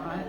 not.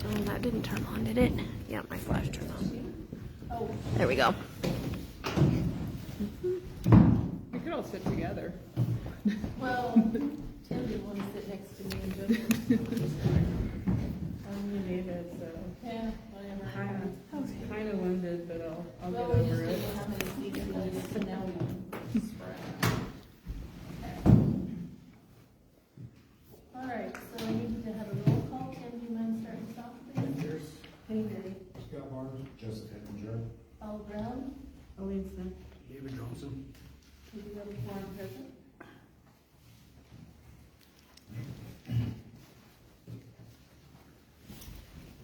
Oh, that didn't turn on, did it? Yeah, my flash turned on. Oh, there we go. We could all sit together. Well, Tim didn't want to sit next to me and Joseph. You need it, so. Yeah, whatever. Kind of winded, but I'll Well, get we just over didn't it. know how many seats it was, so now we can spread. All right, so I need to have a roll call. Tim, do you mind starting us off, please? Pierce, Penny Berry. Scott Barnes, Joseph Hittinger, Paul Brown. Elaine Smith. David Johnson. We do have a quorum present.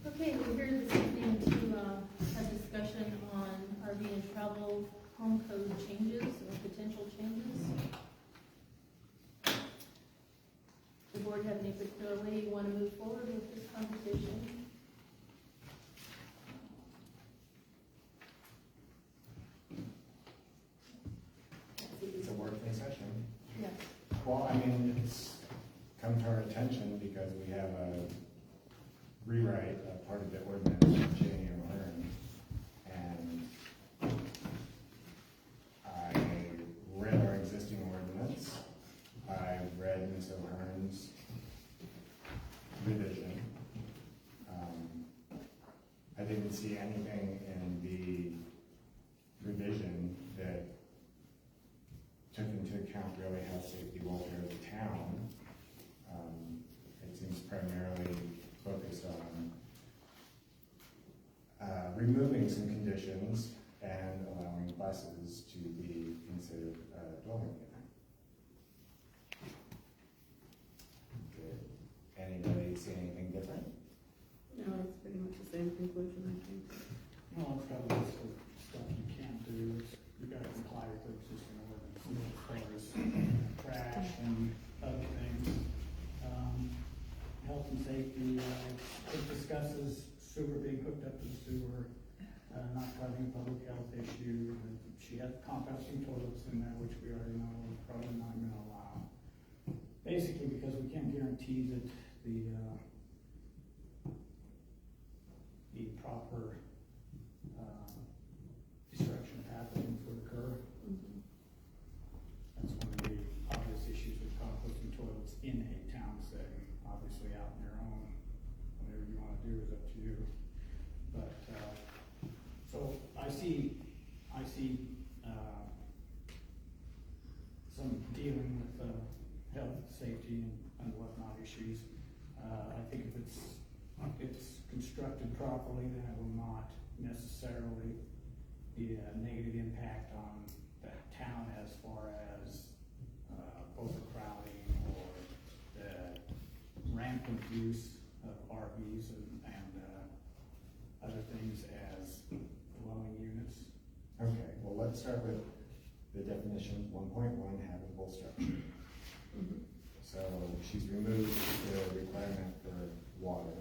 Okay, we're here this evening to have discussion on RV and travel home code changes or potential changes. The board have any particular way you want to move forward with this conversation? It's a working session. Yes. Well, I mean, it's come to our attention because we have a rewrite a part of the ordinance of Cheney and Learn. And I read our existing ordinance. I read Ms. O'Hearn's revision. I didn't see anything in the revision that took into account really health, safety, welfare of the town. It seems primarily focused on removing some conditions and allowing buses to be considered a dwelling unit. Did anybody see anything different? No, it's pretty much the same conclusion, I think. Well, it's got a list of stuff you can't do, you gotta comply with the existing ordinance, as far as trash and other things. Health and safety, it discusses sewer being hooked up to the sewer, not causing a public health issue. She had composting toilets in there, which we already know is probably not gonna allow. Basically, because we can't guarantee that the proper destruction happening would occur. That's one of the obvious issues with composting toilets in a town setting. Obviously, out on your own, whatever you want to do is up to you. But so I see some dealing with health, safety, and whatnot issues. I think if it's constructed properly, then it will not necessarily be a negative impact on the town as far as overcrowding or the rampant use of RVs and other things as dwelling units. Okay, well, let's start with the definition 1.1 habitable structure. So she's removed the requirement for water.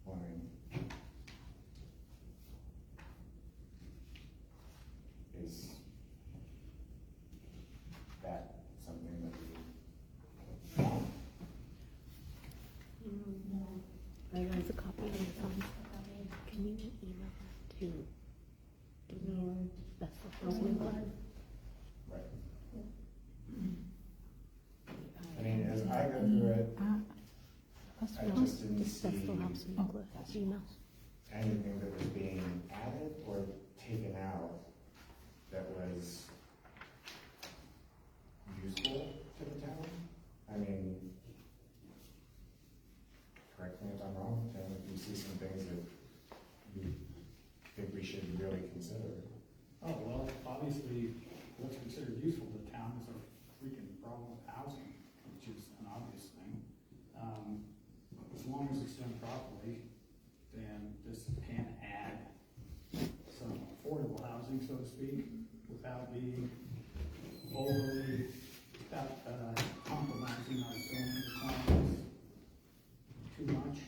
Plumbing. Is that something that we want? I don't There's a copy on your phone. Can you email that to know. Bethel Housing Board? Right. I mean, as I go through it, I just didn't see Bethel Housing Board email. anything that was being added or taken out that was useful to the town. I mean, correct me if I'm wrong, Tim, if you see some things that you think we should really consider. Oh, well, obviously, what's considered useful to the town is our freaking problem with housing, which is an obvious thing. As long as it's done properly, then this can add some affordable housing, so to speak, without being overly, without compromising our zoning requirements too much.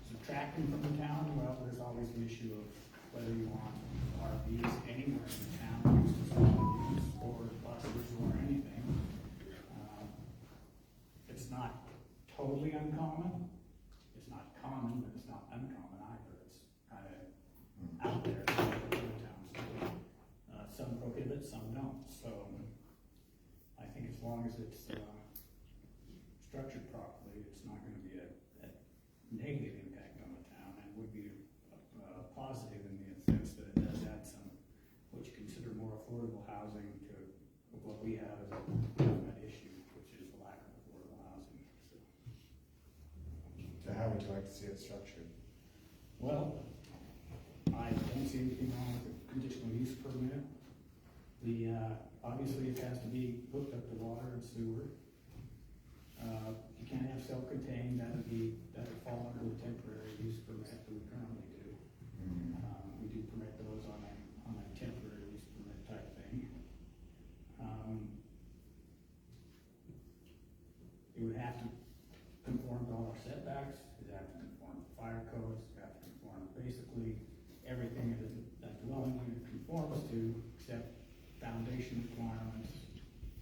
Subtracting from the town, well, there's always the issue of whether you want RVs anywhere in the town, used as dwelling use, or buses, or anything. It's not totally uncommon. It's not common, but it's not uncommon either. It's kind of out there in other towns. Some prohibit, some don't. So I think as long as it's structured properly, it's not going to be a negative impact on the town, and would be positive in the sense that it does add some what you consider more affordable housing to what we have as a government issue, which is the lack of affordable housing. So how would you like to see it structured? Well, I don't see anything wrong with the conditional use permit. Obviously it has to be hooked up to water and sewer. You can't have self-contained, that'd fall under the temporary use permit that we currently do. We do permit those on a temporary use permit type thing. It would have to conform to all our setbacks, it'd have to conform to fire codes, it'd have to conform to basically everything that a dwelling unit conforms to, except foundation requirements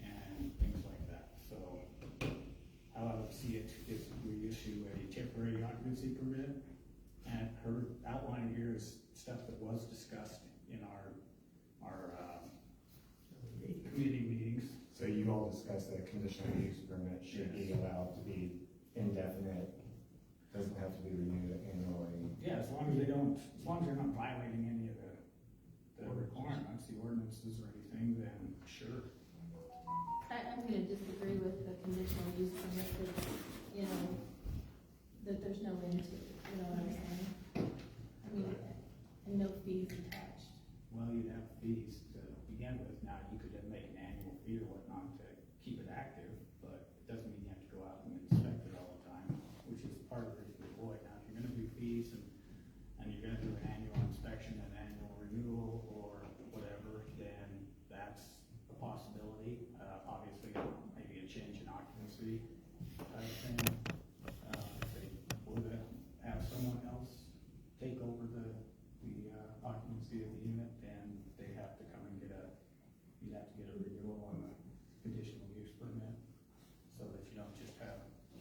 and things like that. So how I would see see it if we issue a temporary occupancy permit. And her outline here is stuff that was discussed in our committee meetings. So you all discussed that a conditional use permit should be allowed to be indefinite, doesn't have to be renewed annually. Yeah, as long as they're not violating any of the requirements, the ordinances or anything, then sure. I'm gonna disagree with the conditional use permit that, you know, that there's no end to it, you know what I'm saying? I mean, and no fees attached. Well, you'd have fees to begin with. Now, you could then make an annual fee or whatnot to keep it active, but it doesn't mean you have to go out and inspect it all the time, which is part of the reason to avoid. Now, if you're gonna do fees and you're gonna do an annual inspection, an annual renewal, or whatever, then that's a possibility. Obviously, maybe a change in occupancy type thing. If they were to have someone else take over the occupancy of the unit, then they have to come and you'd have to get a renewal on the conditional use permit, so that you don't just have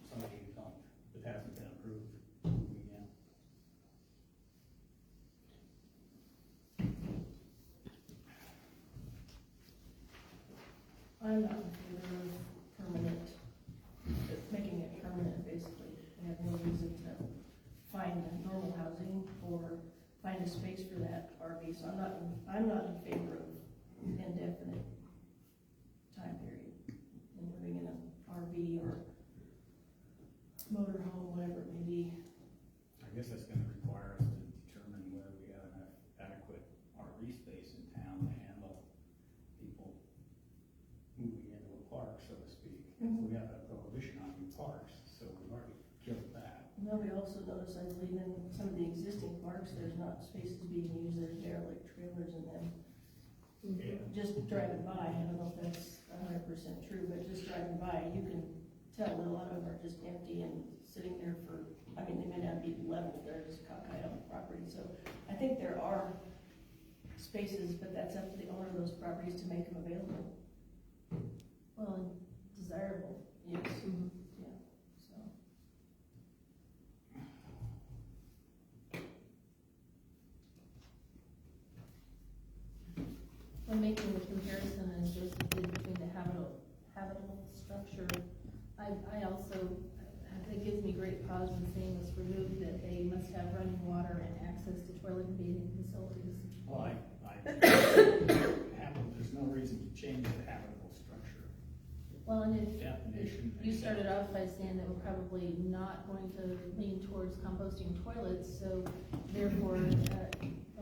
somebody who that hasn't been approved moving in. I'm not in favor of permanent, making it permanent, basically. I have no reason to find normal housing or find a space for that RV, so I'm not in favor of indefinite time period in living in an RV or motorhome, whatever it may be. I guess that's gonna require us to determine whether we have enough adequate RV space in town to handle people moving into a park, so to speak. We have a prohibition on new parks, so we've already killed that. Well, we also noticed, I believe, in some of the existing parks, there's not spaces being used, there's derelict trailers in them. Yeah. Just driving by, I don't know if that's 100% true, but just driving by, you can tell that a lot of them are just empty and sitting there for, I mean, they may not be leveled, they're just cockeyed on the property, so I think there are spaces, but that's up to the owner of those properties to make them available. Well, and desirable. Yes, yeah, so. When making the comparison, as Joseph did, between the habitable structure, I also, it gives me great pause when saying was removed, that they must have running water and access to toilet and bathing facilities. Well, there's no reason to change the habitable structure Well, and if definition. you started off by saying that we're probably not going to lean towards composting toilets, so therefore,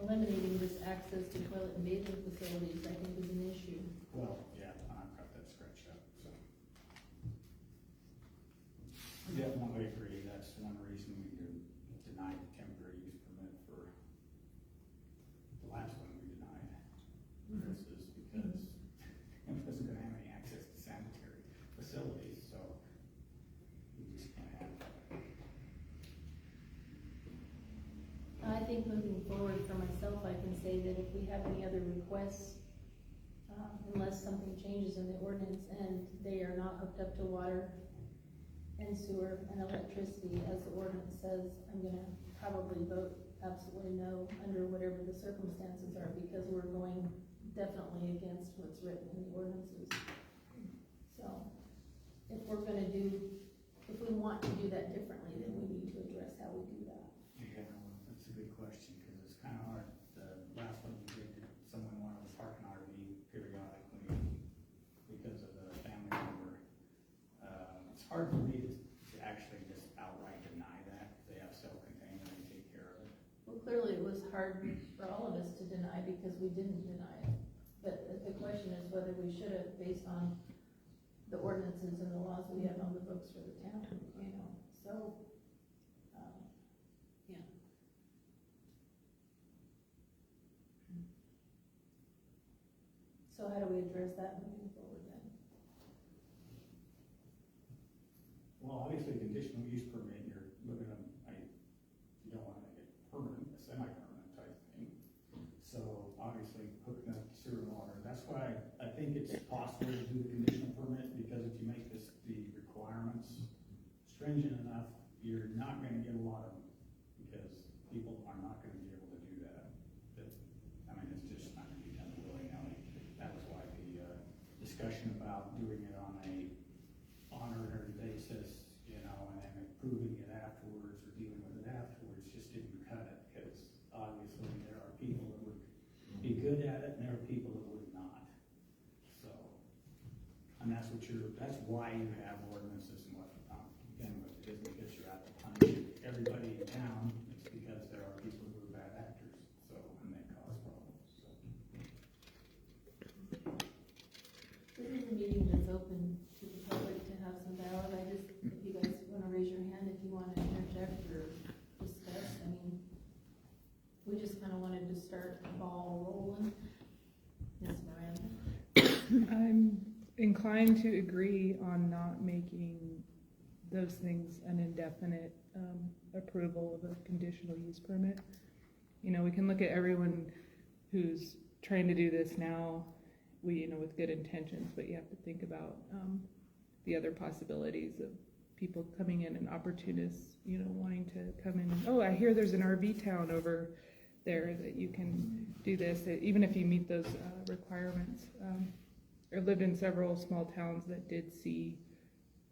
eliminating this access to toilet and bathing facilities, I think, is an issue. Well, yeah, I've got that scratched up, so. I definitely agree, that's one reason we denied the temporary use permit for the last one we denied. This is because it wasn't gonna have any access to sanitary facilities, so we just can't have that. I think moving forward for myself, I can say that if we have any other requests, unless something changes in the ordinance and they are not hooked up to water and sewer and electricity, as the ordinance says, I'm gonna probably vote absolutely no under whatever the circumstances are, because we're going definitely against what's written in the ordinances. So, if we want to do that differently, then we need to address how we do that. Yeah, that's a good question, because it's kind of hard. The last one we did, someone wanted to park an RV periodically because of the family member. It's hard for me to actually just outright deny that, because they have self-contained and they take care of it. Well, clearly it was hard for all of us to deny because we didn't deny it. But the question is whether we should have, based on the ordinances and the laws we have on the books for the town, you know, so, yeah. So how do we address that moving forward then? Well, obviously, conditional use permit, you're looking at, you don't want to make it permanent, a semi-permanent type thing. So obviously, hooking up sewer and water, that's why I think it's possible to do the conditional permit, because if you make the requirements stringent enough, you're not gonna get a lot of them, because people are not gonna be able to do that. I mean, it's just not gonna be done willy-nilly. That was why the discussion about doing it on a honorary basis, you know, and then approving it afterwards or dealing with it afterwards just didn't cut it, because obviously there are people that would be good at it and there are people that would not. So, and that's why you have ordinances and what, again, with it isn't because you're out to punish everybody in town, it's because there are people who are bad actors, so, and they cause problems, so. This is a meeting that's open to the public to have some dialogue. If you guys wanna raise your hand, if you wanna interject or discuss, I mean, we just kinda wanted to start the ball rolling. Yes, Miranda? I'm inclined to agree on not making those things an indefinite approval of a conditional use permit. You know, we can look at everyone who's trying to do this now, with good intentions, but you have to think about the other possibilities of people coming in and opportunists, wanting to come in and, oh, I hear there's an RV town over there that you can do this, even if you meet those requirements. I lived in several small towns that did see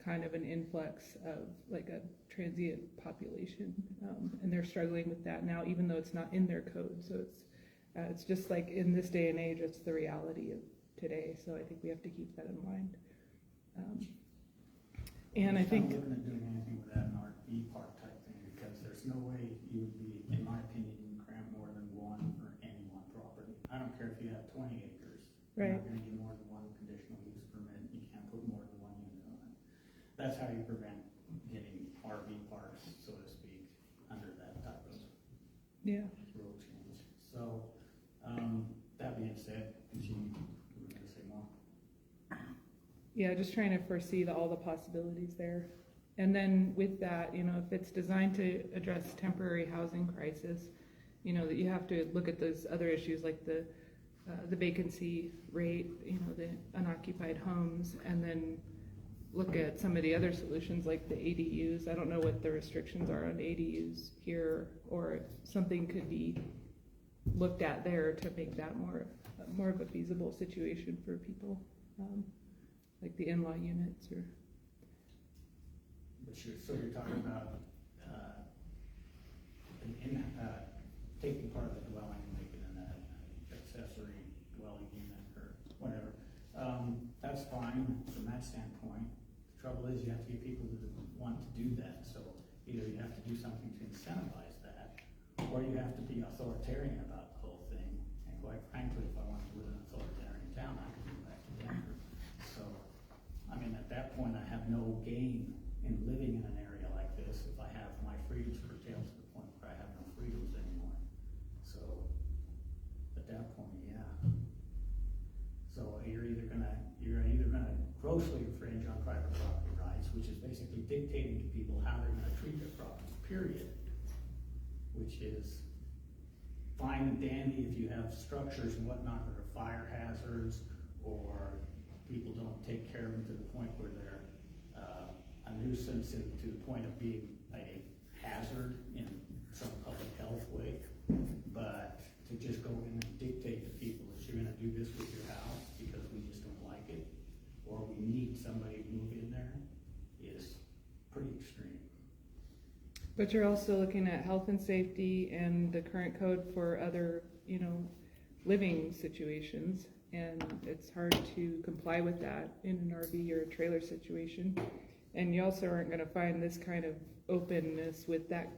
kind of an influx of like a transient population, and they're struggling with that now, even though it's not in their code. So it's just like in this day and age, it's the reality of today. So I think we have to keep that in mind. And I think I'm looking at doing anything with that in RV park type thing, because there's no way you would be, in my opinion, you can cram more than one for any one property. I don't care if you have 20 acres. You're right. not gonna get more than one conditional use permit, you can't put more than one unit on it. That's how you prevent getting RV parks, so to speak, under that type of rule change. So, that being said, continue, you were gonna say more? Yeah, just trying to foresee all the possibilities there. And then with that, if it's designed to address temporary housing crisis, that you have to look at those other issues like the vacancy rate, the unoccupied homes, and then look at some of the other solutions like the ADUs. I don't know what the restrictions are on ADUs here, or if something could be looked at there to make that more of a feasible situation for people, like the in-law units or. But so you're talking about, taking part of the dwelling and making it an accessory dwelling unit or whatever. That's fine from that standpoint. The trouble is you have to get people to want to do that. So either you have to do something to incentivize that, or you have to be authoritarian about the whole thing. And quite frankly, if I wanted to live in an authoritarian town, I could go back to Denver. So, I mean, at that point, I have no gain in living in an area like this if I have my freedoms curtailed to the point where I have no freedoms anymore. So, at that point, yeah. So you're either gonna grossly infringe on private property rights, which is basically dictating to people how they're gonna treat their property, period. Which is fine and dandy if you have structures and whatnot that are fire hazards, or people don't take care of them to the point where they're a nuisance and to the point of being a hazard in some public health way. But to just go in and dictate to people that you're gonna do this with your house because we just don't like it, or we need somebody to move in there, is pretty extreme. But you're also looking at health and safety and the current code for other, living situations. And it's hard to comply with that in an RV or a trailer situation. And you also aren't gonna find this kind of openness with that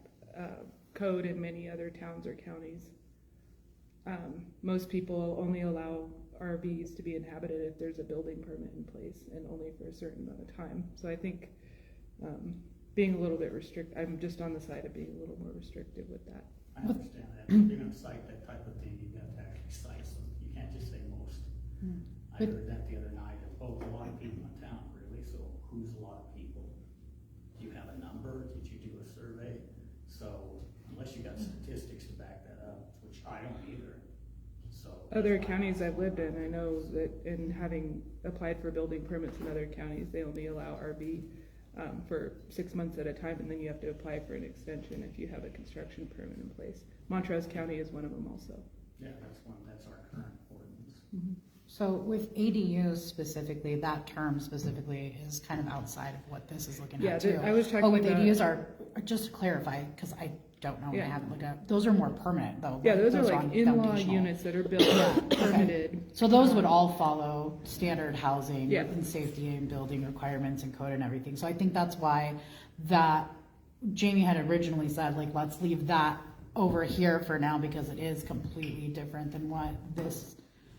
code in many other towns or counties. Most people only allow RVs to be inhabited if there's a building permit in place, and only for a certain amount of time. So I think being a little bit I'm just on the side of being a little more restrictive with that. I understand that. If you're gonna cite that type of thing, you have to actually cite some. You can't just say most. I heard that the other night. A lot of people in town, really. So who's a lot of people? Do you have a number? Did you do a survey? So unless you got statistics to back that up, which I don't either. So Other counties I've lived in, I know that in having applied for building permits in other counties, they only allow RV for 6 months at a time, and then you have to apply for an extension if you have a construction permit in place. Montrose County is one of them also. Yeah, that's our current ordinance. So with ADUs specifically, that term specifically is kind of outside of what this is looking Yeah, at too. I was talking But with about. ADUs are, just to clarify, because I don't know, I Yeah. haven't looked up, those are more permanent though. Yeah, right? those are like aren't in-law foundational. units that are built, Yeah, okay. permitted. So those would all follow standard housing Yeah. and safety and building requirements and code and everything. So I think that's why that Jamie had originally said, like, let's leave that over here for now because it is completely different than what this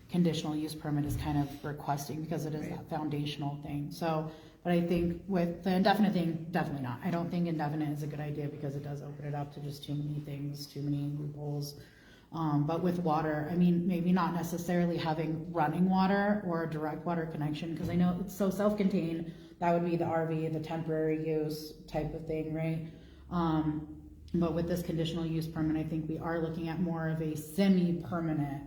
conditional use permit is kind of requesting because it is that foundational thing. So, but I think with the indefinite thing, definitely not. I don't think indefinite is a good idea because it does open it up to just too many things, too many loopholes. But with water, I mean, maybe not necessarily having running water or a direct water connection, because I know it's so self-contained. That would be the RV, the temporary use type of thing, right? But with this conditional use permit, I think we are looking at more of a semi-permanent,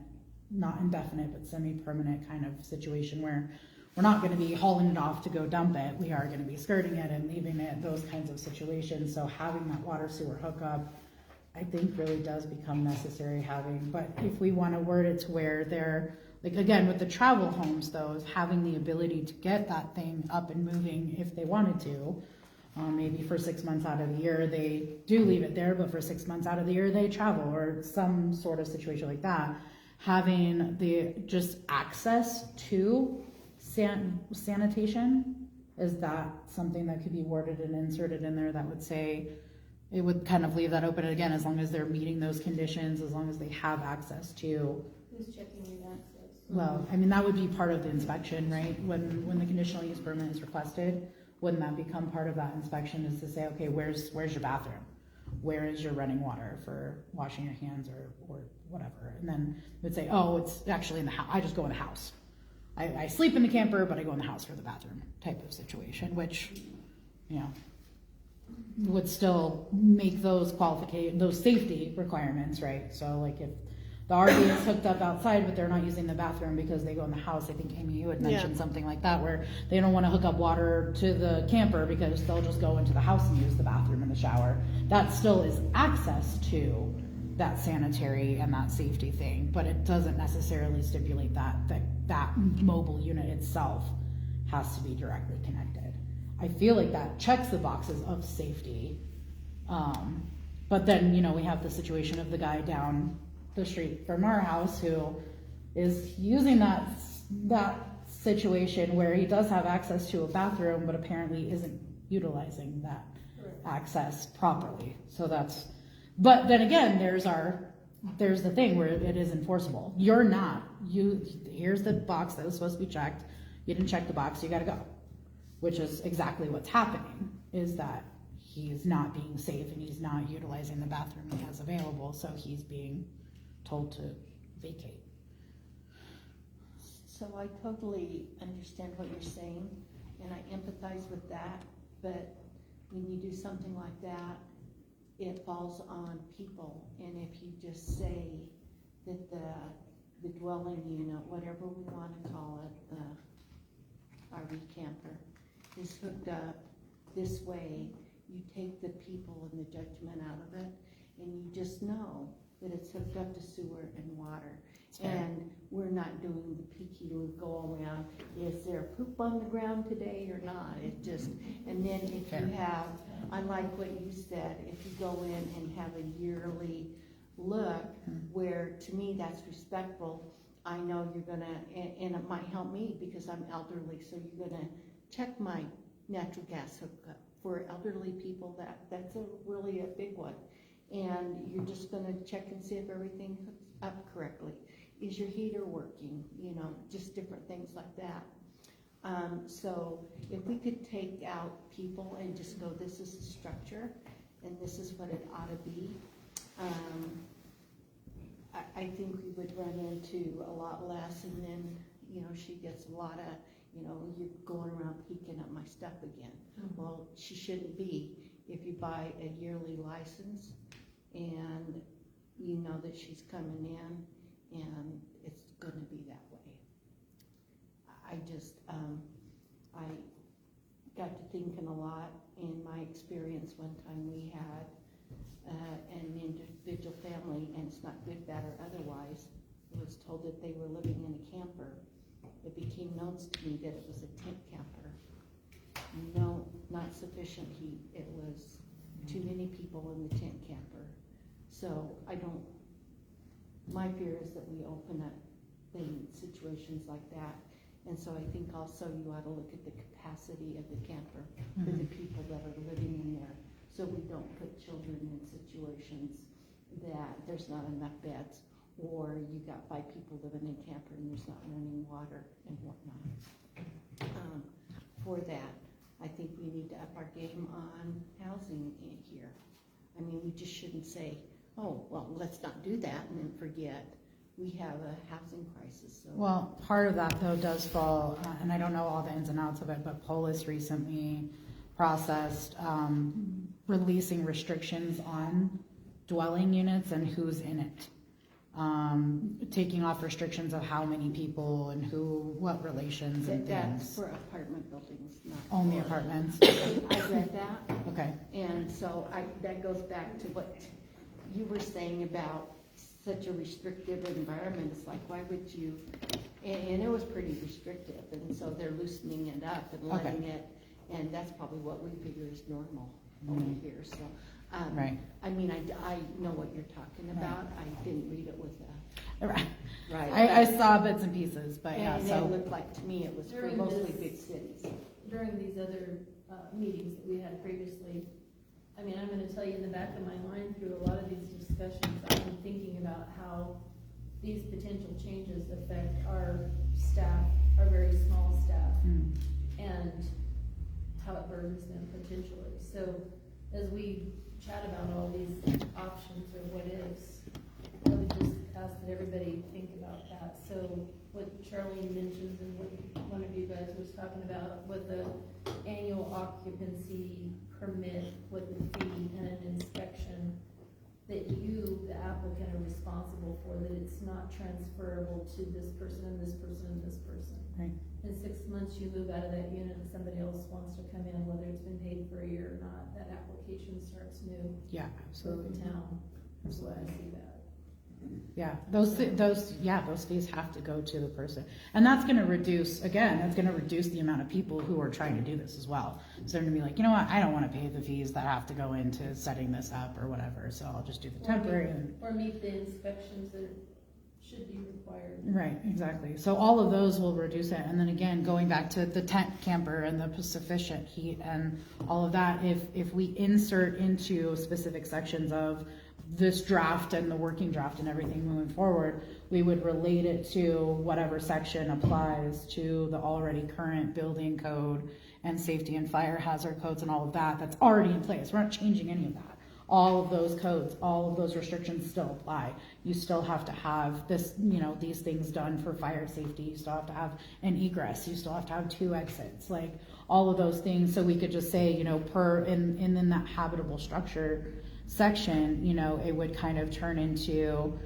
not indefinite, but semi-permanent kind of situation where we're not going to be hauling it off to go dump it. We are going to be skirting it and leaving it, those kinds of situations. So having that water sewer hookup, I think really does become necessary having, but if we want to word it to where they're, like again, with the travel homes though, is having the ability to get that thing up and moving if they wanted to. Maybe for 6 months out of the year, they do leave it there, but for 6 months out of the year, they travel or some sort of situation like that. Having the just access to sanitation, is that something that could be worded and inserted in there that would say, it would kind of leave that open again, as long as they're meeting those conditions, as long as they have access to. Who's checking your access? Well, I mean, that would be part of the inspection, right? When the conditional use permit is requested, wouldn't that become part of that inspection, is to say, okay, where's your bathroom? Where is your running water for washing your hands or whatever? And then it would say, oh, it's actually in the house. I just go in the house. I sleep in the camper, but I go in the house for the bathroom type of situation, which, you know, would still make those those safety requirements, right? So like if the RV is hooked up outside, but they're not using the bathroom because they go in the house. I think Amy, you had mentioned something like that, where they don't want to hook up water to the camper because they'll just go into the house and use the bathroom and the shower. That still is access to that sanitary and that safety thing, but it doesn't necessarily stipulate that mobile unit itself has to be directly connected. I feel like that checks the boxes of safety. But then, you know, we have the situation of the guy down the street from our house who is using that situation where he does have access to a bathroom, but apparently isn't utilizing that access properly. So but then again, there's the thing where it is enforceable. Here's the box that was supposed to be checked. You didn't check the box, you gotta go. Which is exactly what's happening, is that he's not being safe and he's not utilizing the bathroom he has available, so he's being told to vacate. So I totally understand what you're saying, and I empathize with that, but when you do something like that, it falls on people, and if you just say that the dwelling unit, whatever we want to call it, the RV camper, is hooked up this way, you take the people and the judgment out of it, and you just know that it's hooked up to sewer and water. And we're not doing the peeky loop go around, is there poop on the ground today or not? It just, and then if you have, unlike what you said, if you go in and have a yearly look, where to me that's respectful, I know you're gonna, and it might help me because I'm elderly, so you're gonna check my natural gas hookup. For elderly people, that's really a big one. And you're just gonna check and see if everything hooks up correctly. Is your heater working? You know, just different things like that. So if we could take out people and just go, this is the structure and this is what it ought to be, I think we would run into a lot less, and then, you know, she gets a lot of, you know, you're going around peeking at my stuff again. Well, she shouldn't be. If you buy a yearly license and you know that she's coming in and it's gonna be that way. I just, got to thinking a lot. In my experience, one time we had an individual family, and it's not good, bad, or otherwise, was told that they were living in a camper. It became known to me that it was a tent camper. No, not sufficient heat. It was too many people in the tent camper. So my fear is that we open up situations like that. And so I think also you ought to look at the capacity of the camper for the people that are living in there. So we don't put children in situations that there's not enough beds, or you got 5 people living in camper and there's not running water and whatnot. For that, I think we need to up our game on housing in here. I mean, we just shouldn't say, oh, well, let's not do that and then forget we have a housing crisis. So. Well, part of that though does fall, and I don't know all the ins and outs of it, but Polis recently processed releasing restrictions on dwelling units and who's in it. Taking off restrictions of how many people and what relations and That's things. for apartment buildings, not Only for- apartments. I read that, Okay. and so that goes back to what you were saying about such a restrictive environment. It's like, why would you, and it was pretty restrictive, and so they're loosening it up and letting it, and that's probably what we figure is normal over here, so. Right. I mean, I know what you're talking about. I didn't read it with Right. right. I saw bits and pieces, but yeah, And it so. looked like to me it was for During mostly this- big cities. During these other meetings that we had previously, I mean, I'm gonna tell you in the back of my mind through a lot of these discussions, I've been thinking about how these potential changes affect our staff, our very small staff, and how it burdens them potentially. So as we chat about all these options or what ifs, I would just ask that everybody think about that. So what Charlene mentions and what one of you guys was talking about with the annual occupancy permit with the fee and an inspection, that you, the applicant, are responsible for, that it's not transferable to this person and this person and this person. Right. In 6 months, you move out of that unit and somebody else wants to come in, whether it's been paid for a year or not, that application starts new Yeah, with absolutely. the town. That's why I see that. Yeah, those fees have to go to the person. And that's gonna reduce the amount of people who are trying to do this as well. So they're gonna be like, you know what, I don't wanna pay the fees that have to go into setting this up or whatever, so I'll just do the temporary and. Or meet the inspections that should be required. Right, exactly. So all of those will reduce it. And then again, going back to the tent camper and the sufficient heat and all of that, if we insert into specific sections of this draft and the working draft and everything moving forward, we would relate it to whatever section applies to the already current building code and safety and fire hazard codes and all of that that's already in place. We're not changing any of that. All of those codes, all of those restrictions still apply. You still have to have this, these things done for fire safety. You still have to have an egress. You still have to have 2 exits, like all of those things. So we could just say, in that habitable structure section, it would kind of turn into,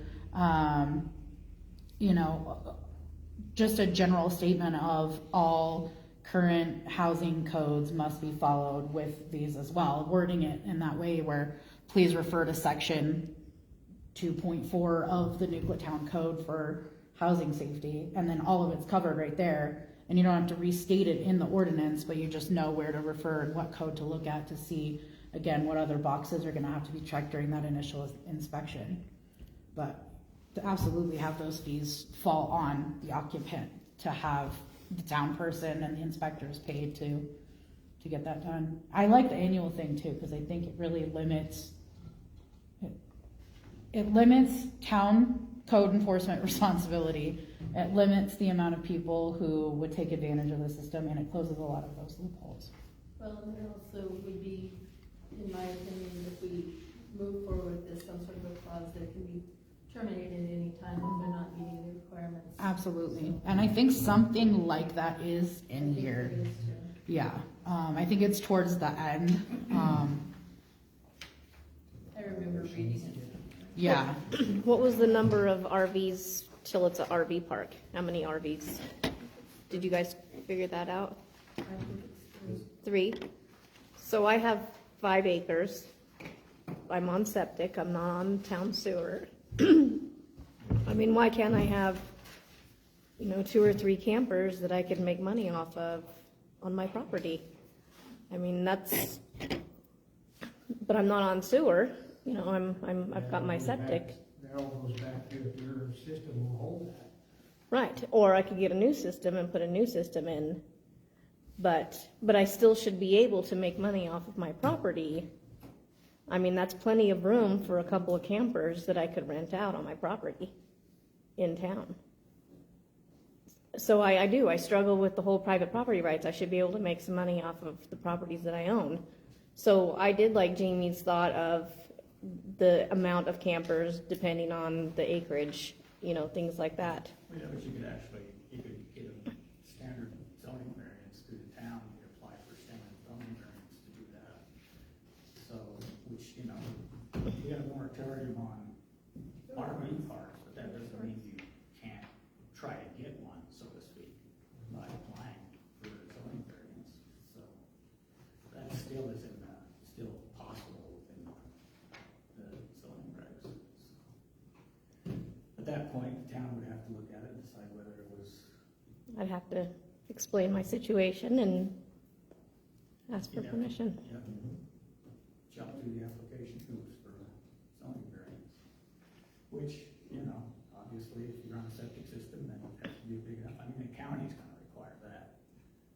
just a general statement of all current housing codes must be followed with these as well, wording it in that way where please refer to section 2.4 of the Nucla Town Code for housing safety, and then all of it's covered right there, and you don't have to restate it in the ordinance, but you just know where to refer and what code to look at to see, again, what other boxes are going to have to be checked during that initial inspection. But to absolutely have those fees fall on the occupant, to have the town person and the inspectors paid to get that done. I like the annual thing too, because I think it really limits town code enforcement responsibility. It limits the amount of people who would take advantage of the system, and it closes a lot of those loopholes. Well, and there also would be, in my opinion, if we move forward with this, some sort of a clause that can be terminated at any time if they're not meeting the requirements. Absolutely. And I think something like that is in here. There is too. Yeah. I think it's towards the end. I remember reading it. Yeah. What was the number of RVs till it's an RV park? How many RVs? Did you guys figure that out? I think it's 3. So I have 5 acres. I'm on septic, I'm not on town sewer. I mean, why can't I have, 2 or 3 campers that I could make money off of on my property? I mean, but I'm not on sewer, I've got my septic. That all goes back to if your system will hold that. Right, or I could get a new system and put a new system in, but I still should be able to make money off of my property. I mean, that's plenty of room for a couple of campers that I could rent out on my property in town. So I struggle with the whole private property rights. I should be able to make some money off of the properties that I own. So I did like Jamie's thought of the amount of campers depending on the acreage, things like that. Yeah, but you could get a standard zoning variance through the town, you could apply for standard zoning variance to do that. So, which, you get a moratorium on RV parks, but that doesn't mean you can't try to get one, so to speak, by applying for a zoning variance. So, that still is still possible within the zoning regs. At that point, the town would have to look at it and decide whether it was. I'd have to explain my situation and ask for Yeah. permission. Yeah. Jump through the application hoops for a zoning variance. Which, obviously, if you're on a septic system, then it has to be big enough. I mean, the county's gonna require that.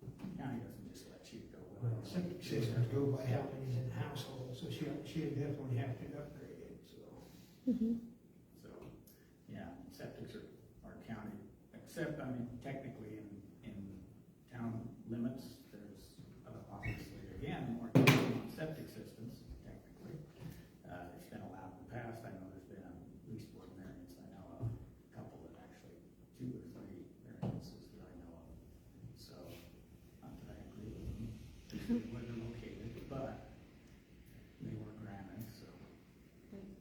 The county doesn't just let you go. Well, septic systems go by how many's in the household, so she would definitely have to upgrade it, so. Mhm. So, yeah, septics are county, except, technically in town limits, there's obviously, again, more on septic systems, technically. It's been allowed in the past. I know there's been at least one variance I know of, a couple that actually, 2 or 3 variances that I know of. So, not that I agree with them, where they're located, but they were granted, so.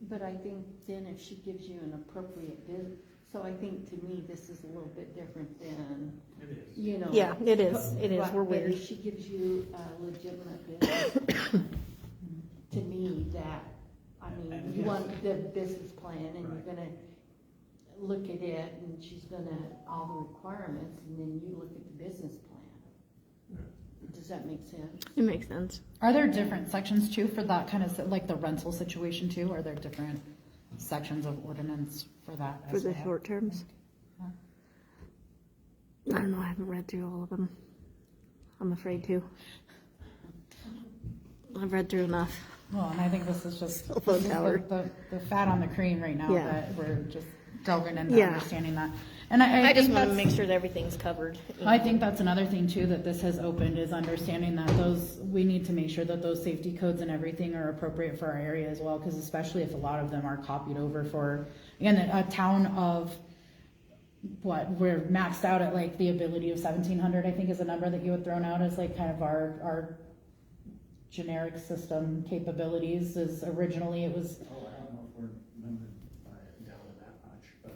But I think then if she gives you an appropriate bid, so I think to me, this is a little bit different than, It is. Yeah, it is. It is. Right, We're but weird. if she gives you a legitimate bid, to me, that, And you yes. want the business plan and Right. you're gonna look at it and she's gonna, all the requirements, and then you look at the business plan. Does that make sense? It makes sense. Are there different sections too for that kind of, like the rental situation too? Are there different sections of ordinance for that For as the well? short terms? Yeah. I don't know, I haven't read through all of them. I'm afraid to. I've read through enough. Well, and I think this is just Cell phone this is tower. the fat on the cream right now, Yeah. that we're just delving into Yeah. understanding that. And I just think want to that's- make sure that everything's covered. I think that's another thing too, that this has opened, is understanding that we need to make sure that those safety codes and everything are appropriate for our area as well, because especially if a lot of them are copied over for, again, a town of, we're maxed out at like the ability of 1,700, I think is a number that you had thrown out as like kind of our generic system capabilities. Is originally it was, Oh, I don't know if we're limited by down to that much, but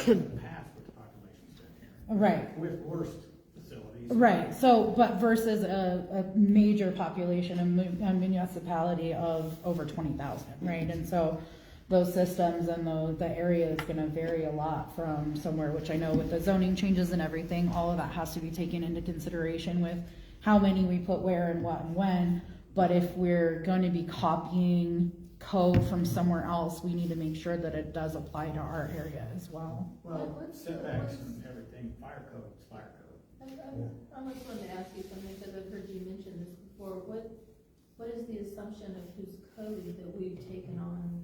in the past with the population's been here. right. With worst facilities. Right, so, but versus a major population, a municipality of over 20,000, right? And so those systems and the area is gonna vary a lot from somewhere, which I know with the zoning changes and everything, all of that has to be taken into consideration with how many we put where and what and when. But if we're gonna be copying code from somewhere else, we need to make sure that it does apply to our area as well. Well, setbacks and everything, fire code is fire code. I just wanted to ask you something, because I've heard you mention this before. What is the assumption of whose code that we've taken on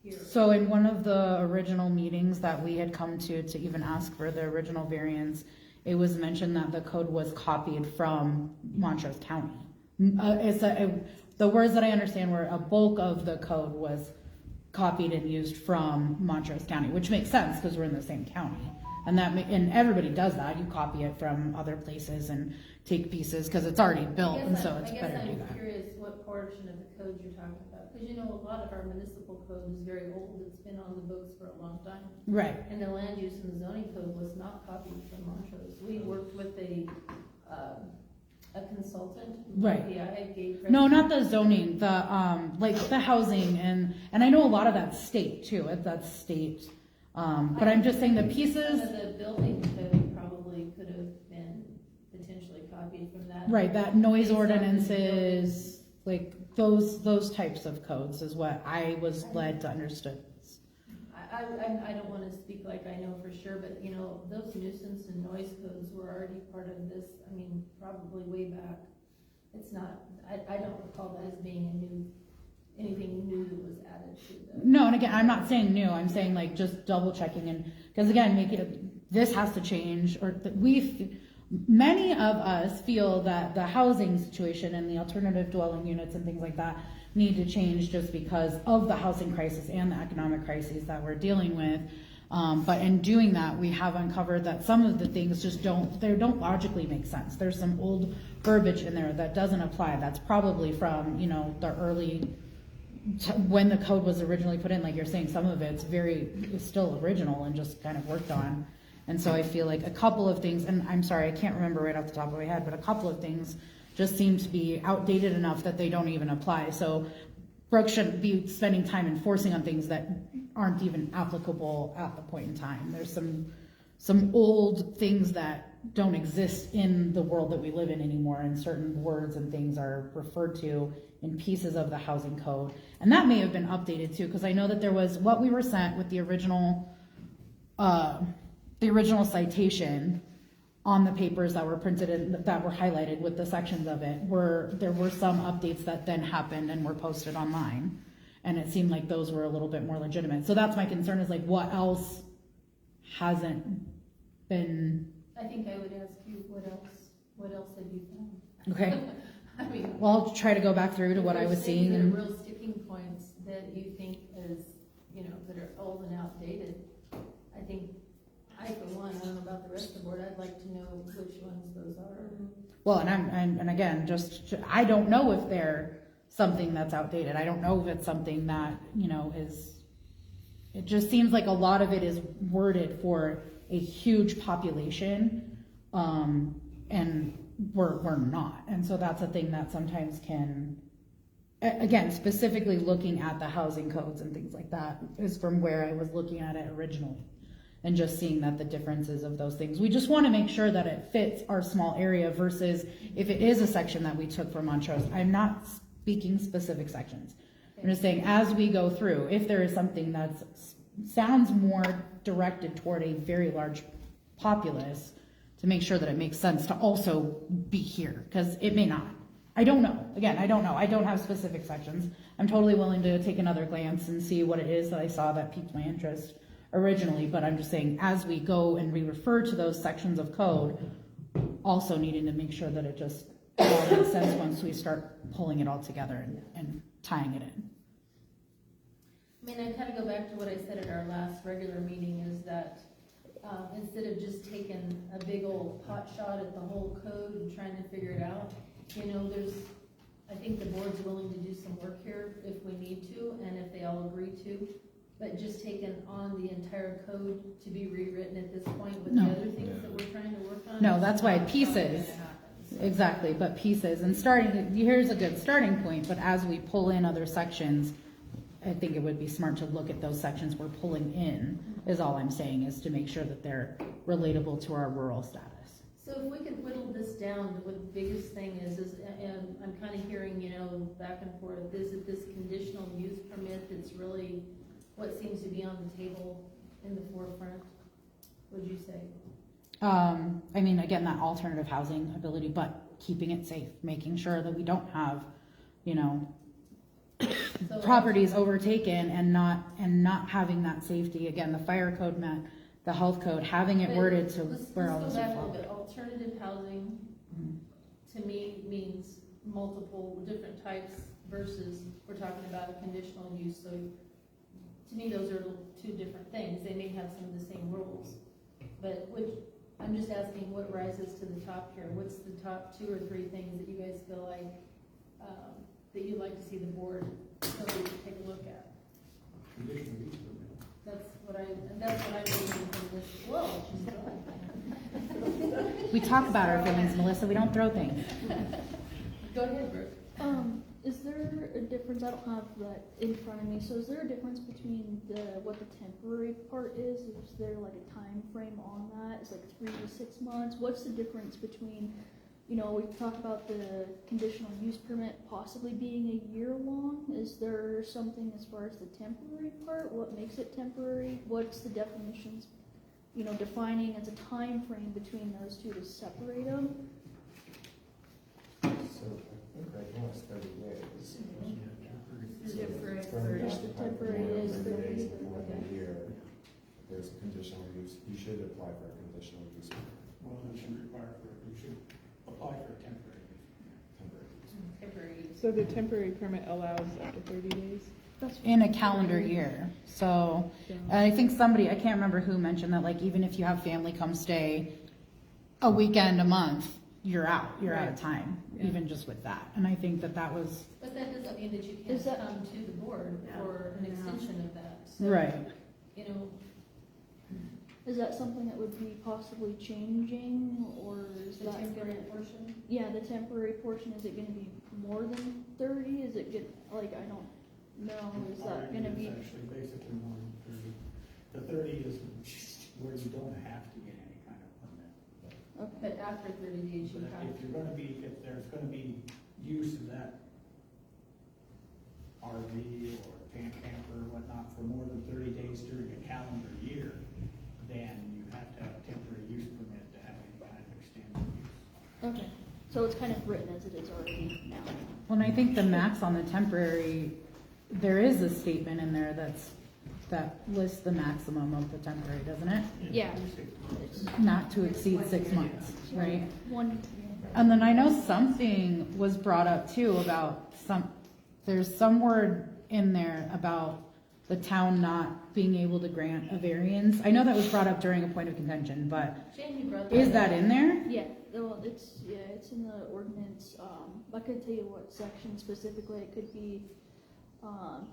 here? So in one of the original meetings that we had come to even ask for the original variance, it was mentioned that the code was copied from Montrose County. The words that I understand were a bulk of the code was copied and used from Montrose County, which makes sense because we're in the same county. And and everybody does that. You copy it from other places and take pieces because it's already built, and so it's better to do I guess that. I'm curious what portion of the code you're talking about, because a lot of our municipal code is very old. It's been on the books for a long time. Right. And the land use and the zoning code was not copied from Montrose. We worked with a a consultant. Right. Yeah, I gave. No, not the zoning, the, like the housing and I know a lot of that's state too, that's state. But I'm just saying the pieces, Some of the building code probably could have been potentially copied from that. right, that noise Based on the ordinances, like those types of codes is what I was led to understand. I don't wanna speak like I know for sure, but you know, those nuisance and noise codes were already part of this, I mean, probably way back. It's not, I don't recall that as being anything new that was added to the. No, and again, I'm not saying new, I'm saying like just double checking and, because again, this has to change, or that many of us feel that the housing situation and the alternative dwelling units and things like that need to change just because of the housing crisis and the economic crises that we're dealing with. But in doing that, we have uncovered that some of the things just don't logically make sense. There's some old verbiage in there that doesn't apply. That's probably from, the early, when the code was originally put in, like you're saying, some of it's still original and just kind of worked on. And so I feel like a couple of things, and I'm sorry, I can't remember right off the top of my head, but a couple of things just seem to be outdated enough that they don't even apply. So Brooke shouldn't be spending time enforcing on things that aren't even applicable at the point in time. There's some old things that don't exist in the world that we live in anymore, and certain words and things are referred to in pieces of the housing code. And that may have been updated too, because I know that there was what we were sent with the original citation on the papers that were printed and that were highlighted with the sections of it, there were some updates that then happened and were posted online. And it seemed like those were a little bit more legitimate. So that's my concern, is like what else hasn't been. I think I would ask you, what else have you found? Okay. I mean. Well, I'll try to go back through to what I was seeing. And real sticking points that you think is, that are old and outdated. I think, I for one, I don't know about the rest of the board, I'd like to know which ones those are. Well, and again, I don't know if they're something that's outdated. I don't know if it's something that, it just seems like a lot of it is worded for a huge population, and we're not. And so that's a thing that sometimes can, again, specifically looking at the housing codes and things like that is from where I was looking at it originally. And just seeing that the differences of those things. We just want to make sure that it fits our small area versus if it is a section that we took from Montrose. I'm not speaking specific sections. I'm just saying as we go through, if there is something that sounds more directed toward a very large populace, to make sure that it makes sense to also be here, because it may not. I don't know. Again, I don't know. I don't have specific sections. I'm totally willing to take another glance and see what it is that I saw that piqued my interest originally, but I'm just saying as we go and we refer to those sections of code, also needing to make sure that it just all makes sense once we start pulling it all together and tying it in. I mean, I kind of go back to what I said at our last regular meeting, is that instead of just taking a big old pot shot at the whole code and trying to figure it out, I think the board's willing to do some work here if we need to, and if they all agree to. But just taking on the entire code to be rewritten at this point with No. the other things that we're trying to work on? No, is that's why not pieces. gonna happen. Exactly, but pieces and here's a good starting point, but as we pull in other sections, I think it would be smart to look at those sections we're pulling in, is all I'm saying, is to make sure that they're relatable to our rural status. So if we could whittle this down, what the biggest thing is, and I'm kind of hearing, back and forth, is it this conditional use permit that's really what seems to be on the table in the forefront, would you say? I mean, again, that alternative housing ability, but keeping it safe, making sure that we don't have, So properties overtaken and not having that safety. Again, the fire code met, the health code, having it But worded to let's where all go this back a would little fall. bit. Alternative housing, to me, means multiple different types versus we're talking about a conditional use. So to me, those are two different things. They may have some of the same rules, but I'm just asking what rises to the top here. What's the top 2 or 3 things that you guys feel like that you'd like to see the board take a look at? Conditional use permit. That's what I'm reading from this. Whoa, she's done. We talk about our feelings, Melissa, we don't throw things. Go ahead, Brooke. Is there a difference, I don't have that in front of me, so is there a difference between what the temporary part is? Is there like a time frame on that? It's like 3 to 6 months? What's the difference between, we talked about the conditional use permit possibly being a year long. Is there something as far as the temporary part? What makes it temporary? What's the definitions, defining as a time frame between those two to separate them? So I think right now it's 30 days. Just the temporary is 30 days days. before the year. There's a conditional use, you should apply for a conditional use. Well, you should apply for a temporary use. Temporary use. So the temporary permit allows up to 30 days? In a calendar year. So I think I can't remember who mentioned that, like, even if you have family come stay a weekend, a month, you're out of time, Yeah. even just with that. And I think that was, But that doesn't mean that you Is can't that- come to the board for an extension of that. So, right. You know, Is that something that would be possibly changing, or is the that temporary gonna, portion. yeah, the temporary portion, is it gonna be more than 30? Is it I don't know, is that gonna be, It's actually basically more than 30. The 30 is where you don't have to get any kind of permit. okay, But after 30 days, you But have. if there's gonna be use of that RV or camper or whatnot for more than 30 days during a calendar year, then you have to have a temporary use permit to have any kind of extended use. okay, so it's kind of written as it is already now. Well, and I think the max on the temporary, there is a statement in there that lists the maximum of the temporary, doesn't it? Yeah. It's Not to exceed 6 months, right? one, And then I know something was brought up too about there's some word in there about the town not being able to grant a variance. I know that was brought up during a point of contention, but Shane, you brought is that up. in there? yeah, well, it's in the ordinance, I couldn't tell you what section specifically, it could be,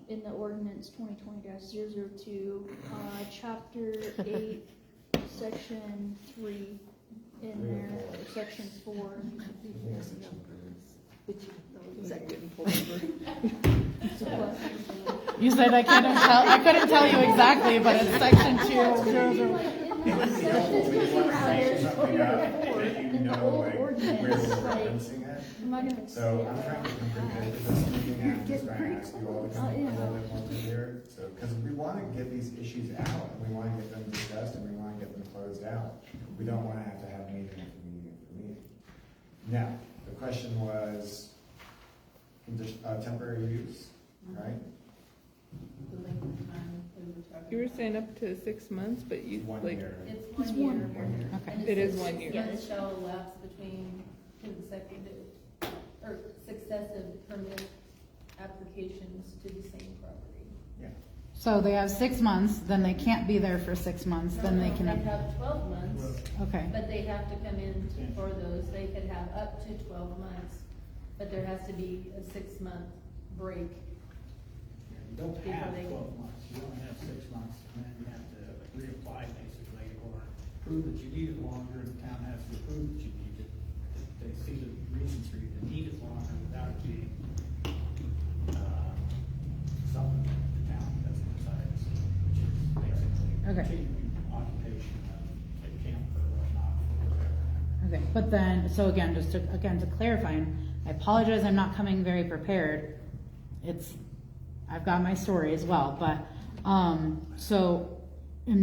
in the ordinance 2020-002, chapter 8, section 3, in there, or section 4. Yeah, section 3. Is that good? So what? You said I couldn't tell you exactly, but it's section 2. We want to frame something up that you know, like, where we're referencing it. I'm not gonna. So I'm trying to come prepared for this meeting, and I'm just going to ask you all to come a little bit more prepared. So, because we want to get these issues out, and we want to get them discussed, and we want to get them closed out. We don't want to have meeting after meeting after meeting. Now, the question was, temporary use, right? The length of time that we were talking You were about. saying up to 6 months, but you, 1 like, year. It's It's 1 year. 1 year. Okay. And It is says 1 year. Yeah, it shall elapse between consecutive, or successive permit applications to the same property. So they have 6 months, then they can't be there for 6 months, then they They can, have 12 months, okay. but they have to come in for those. They could have up to 12 months, but there has to be a 6-month break. You don't Before have they- 12 months, you only have 6 months, and then you have to reapply basically, or prove that you need it longer, and the town has to prove that you need it. They see the reasons for you to need it longer without it being, something that the town doesn't decide, which is basically Okay. continuing occupation of a camper or whatnot, or whatever. Okay, but then, so again, just to clarify, and I apologize, I'm not coming very prepared. I've got my story as well, but, and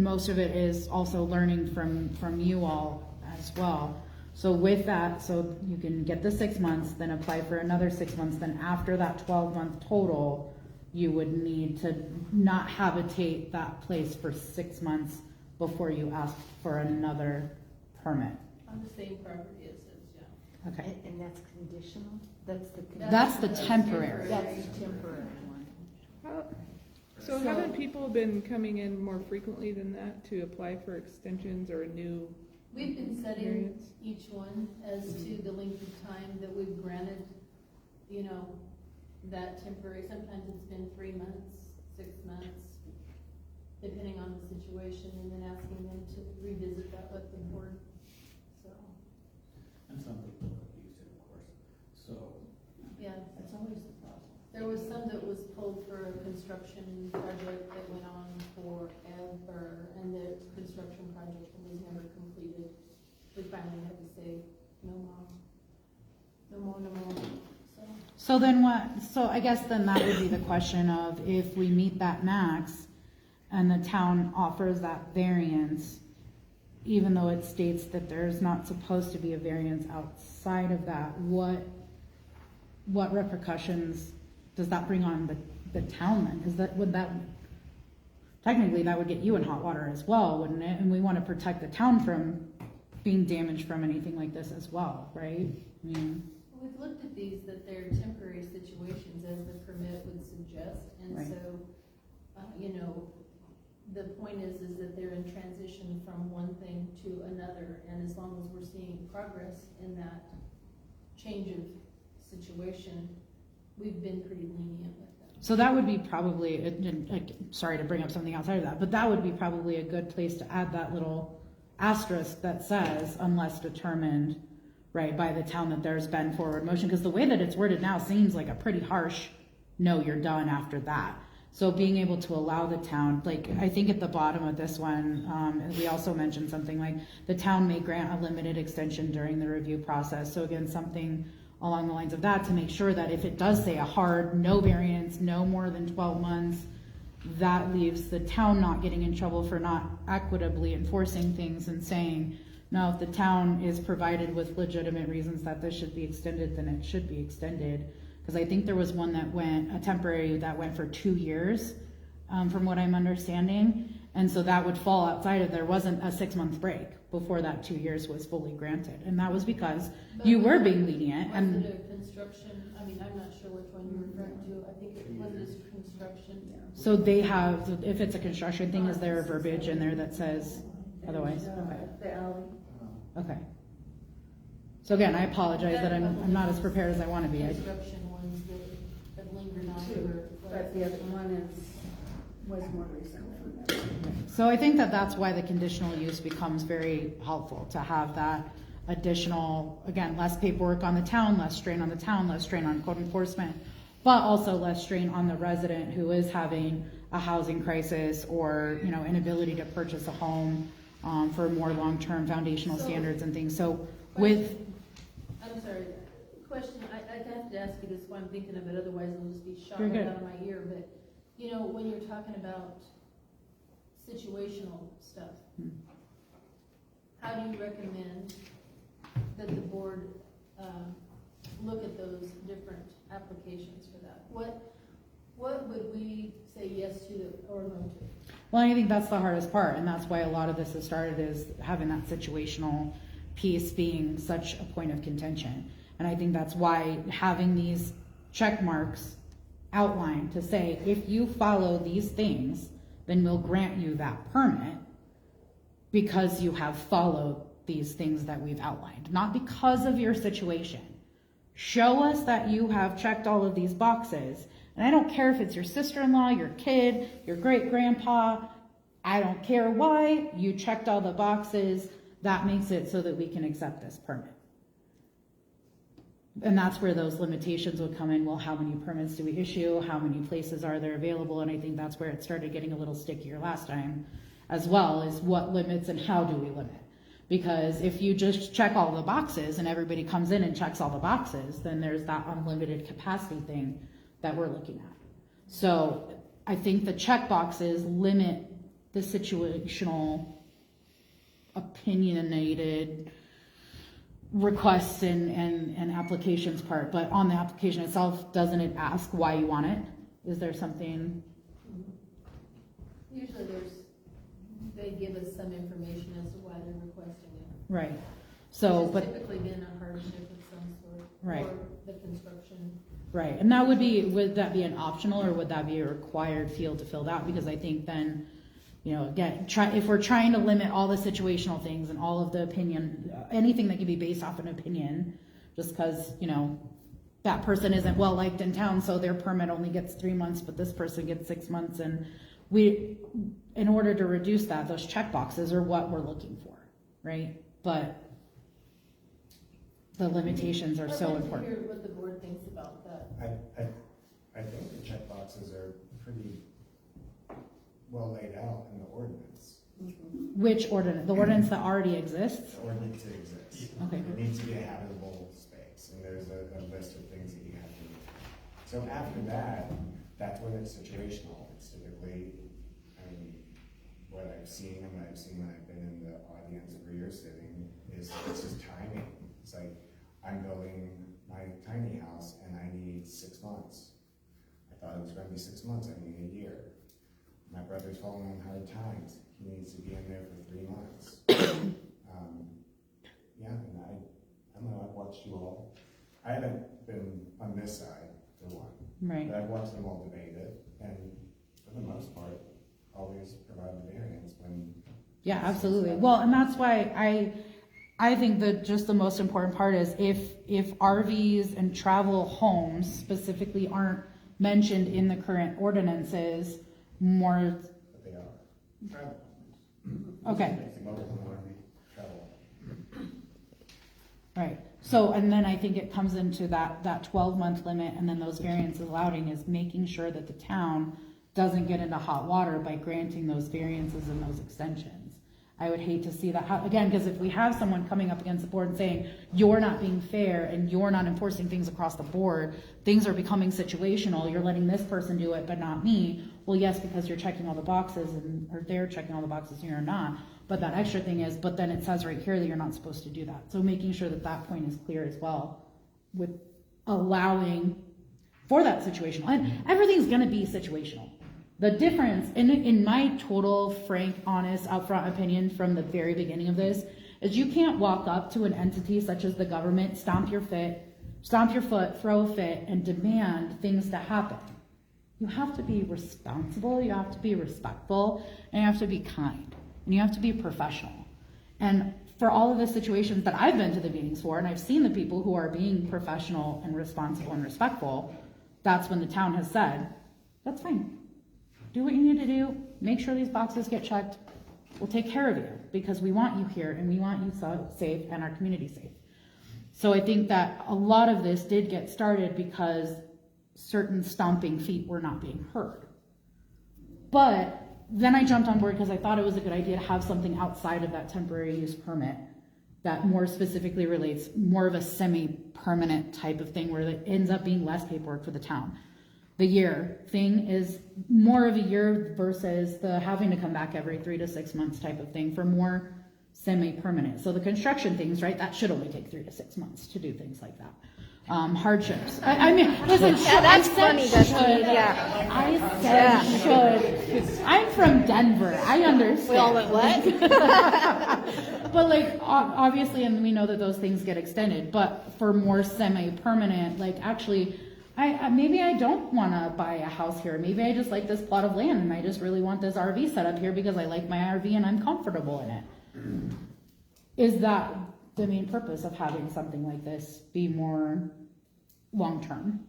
most of it is also learning from you all as well. So with that, so you can get the 6 months, then apply for another 6 months, then after that 12-month total, you would need to not habitate that place for 6 months before you ask for another permit. On the same property as this, yeah. Okay, And that's conditional? That's the. that's the temporary. That's the temporary one. so haven't people been coming in more frequently than that to apply for extensions or a new We've been setting variance? each one as to the length of time that we've granted, that temporary. Sometimes it's been 3 months, 6 months, depending on the situation, and then asking them to revisit that with the board, so. and some people have used it, of course, so. Yeah, That's always the problem. there was some that was pulled for a construction project that went on forever, and the construction project was never completed. We finally had to say, no more, no more, no more, so. So then what, so I guess then that would be the question of if we meet that max and the town offers that variance, even though it states that there's not supposed to be a variance outside of that, what repercussions does that bring on the town then? Because technically that would get you in hot water as well, wouldn't it? And we want to protect the town from being damaged from anything like this as well, right? I mean, We've looked at these, that they're temporary situations as the permit would suggest, and Right. so, you know, the point is that they're in transition from one thing to another, and as long as we're seeing progress in that change of situation, we've been pretty lenient with them. so that would be probably, sorry to bring up something outside of that, but that would be probably a good place to add that little asterisk that says, unless determined, right, by the town that there's been forward motion, because the way that it's worded now seems like a pretty harsh, no, you're done after that. So being able to allow the town, like, I think at the bottom of this one, and we also mentioned something like, the town may grant a limited extension during the review process. So again, something along the lines of that to make sure that if it does say a hard no variance, no more than 12 months, that leaves the town not getting in trouble for not equitably enforcing things and saying, no, if the town is provided with legitimate reasons that this should be extended, then it should be extended. Because I think there was one that went, a temporary that went for 2 years, from what I'm understanding. And so that would fall outside of, there wasn't a 6-month break before that 2 years was fully granted. And that was because you were being lenient. Was And it a construction, I mean, I'm not sure which one you're referring to, I think it was a construction. so they have, if it's a construction thing, is there a verbiage in there that says otherwise? Okay. The alley. Okay. So again, I apologize that I'm not as prepared as I want to be. Construction ones that have lingered on for. But the other one was more recent. So I think that that's why the conditional use becomes very helpful, to have that additional, again, less paperwork on the town, less strain on the town, less strain on code enforcement, but also less strain on the resident who is having a housing crisis or, you know, inability to purchase a home for more long-term foundational standards and things. So with, I'm sorry, question, I'd have to ask you this while I'm thinking of it, otherwise it'll just be shot You're right good. out of my ear, but, you know, when you're talking about situational stuff, how do you recommend that the board, look at those different applications for that? What would we say yes to or no to? well, I think that's the hardest part, and that's why a lot of this has started, is having that situational piece being such a point of contention. And I think that's why having these check marks outlined to say, if you follow these things, then we'll grant you that permit because you have followed these things that we've outlined, not because of your situation. Show us that you have checked all of these boxes. And I don't care if it's your sister-in-law, your kid, your great-grandpa, I don't care why, you checked all the boxes. That makes it so that we can accept this permit. And that's where those limitations would come in. Well, how many permits do we issue? How many places are there available? And I think that's where it started getting a little stickier last time as well, is what limits and how do we limit? Because if you just check all the boxes and everybody comes in and checks all the boxes, then there's that unlimited capacity thing that we're looking at. So I think the check boxes limit the situational, opinionated requests and applications part. But on the application itself, doesn't it ask why you want it? Is there something? Usually they give us some information as to why they're requesting it. Right. So, Which has but typically been a hardship of some sort. Right. Or the construction. right, and that would that be an optional, or would that be a required field to fill out? Because I think then, you know, again, if we're trying to limit all the situational things and all of the opinion, anything that can be based off an opinion, just because, you know, that person isn't well liked in town, so their permit only gets 3 months, but this person gets 6 months, and in order to reduce that, those check boxes are what we're looking for, right? But the limitations are so I'd like to important. hear what the board thinks about that. I think the checkboxes are pretty well laid out in the ordinance. Which ordinance? The ordinance that already exists? The ordinance that exists. Okay. It needs to be a habitable space, and there's a list of things that you have to do. So after that, that's when it's situational. It's typically, I mean, what I've seen and what I've seen when I've been in the audience where you're sitting is it's just timing. It's like, I'm building my tiny house and I need 6 months. I thought it was gonna be 6 months, I need a year. My brother's falling on hard times. He needs to be in there for 3 months. Yeah, and I don't know, I've watched you all. I haven't been on this side, for one. Right. But I've watched them all debate it, and for the most part, always provide the variance when. Yeah, absolutely. Well, and that's why I think that just the most important part is if RVs and travel homes specifically aren't mentioned in the current ordinances, more, But they are. Travel. okay. Mobile home, travel. Right, so, and then I think it comes into that 12-month limit, and then those variances allowing is making sure that the town doesn't get into hot water by granting those variances and those extensions. I would hate to see that, again, because if we have someone coming up against the board and saying, you're not being fair and you're not enforcing things across the board, things are becoming situational, you're letting this person do it but not me, well, yes, because you're checking all the boxes, or they're checking all the boxes and you're not. But that extra thing is, but then it says right here that you're not supposed to do that. So making sure that that point is clear as well with allowing for that situational. And everything's going to be situational. The difference, in my total, frank, honest, upfront opinion from the very beginning of this, is you can't walk up to an entity such as the government, stomp your foot, throw a fit, and demand things to happen. You have to be responsible, you have to be respectful, and you have to be kind. And you have to be professional. And for all of the situations that I've been to the meetings for, and I've seen the people who are being professional and responsible and respectful, that's when the town has said, that's fine. Do what you need to do. Make sure these boxes get checked. We'll take care of you because we want you here and we want you safe and our community safe. So I think that a lot of this did get started because certain stomping feet were not being heard. But then I jumped on board because I thought it was a good idea to have something outside of that temporary use permit that more specifically relates more of a semi-permanent type of thing where it ends up being less paperwork for the town. The year thing is more of a year versus the having to come back every 3 to 6 months type of thing for more semi-permanent. So the construction things, right, that should only take 3 to 6 months to do things like that. Hardships. I mean, listen, Yeah, that's I said funny, that's should. funny, yeah. I said should. I'm from Denver. I understand. We all went, what? But like, obviously, and we know that those things get extended, but for more semi-permanent, like actually, maybe I don't want to buy a house here. Maybe I just like this plot of land and I just really want this RV set up here because I like my RV and I'm comfortable in it. Is that the main purpose of having something like this be more long-term?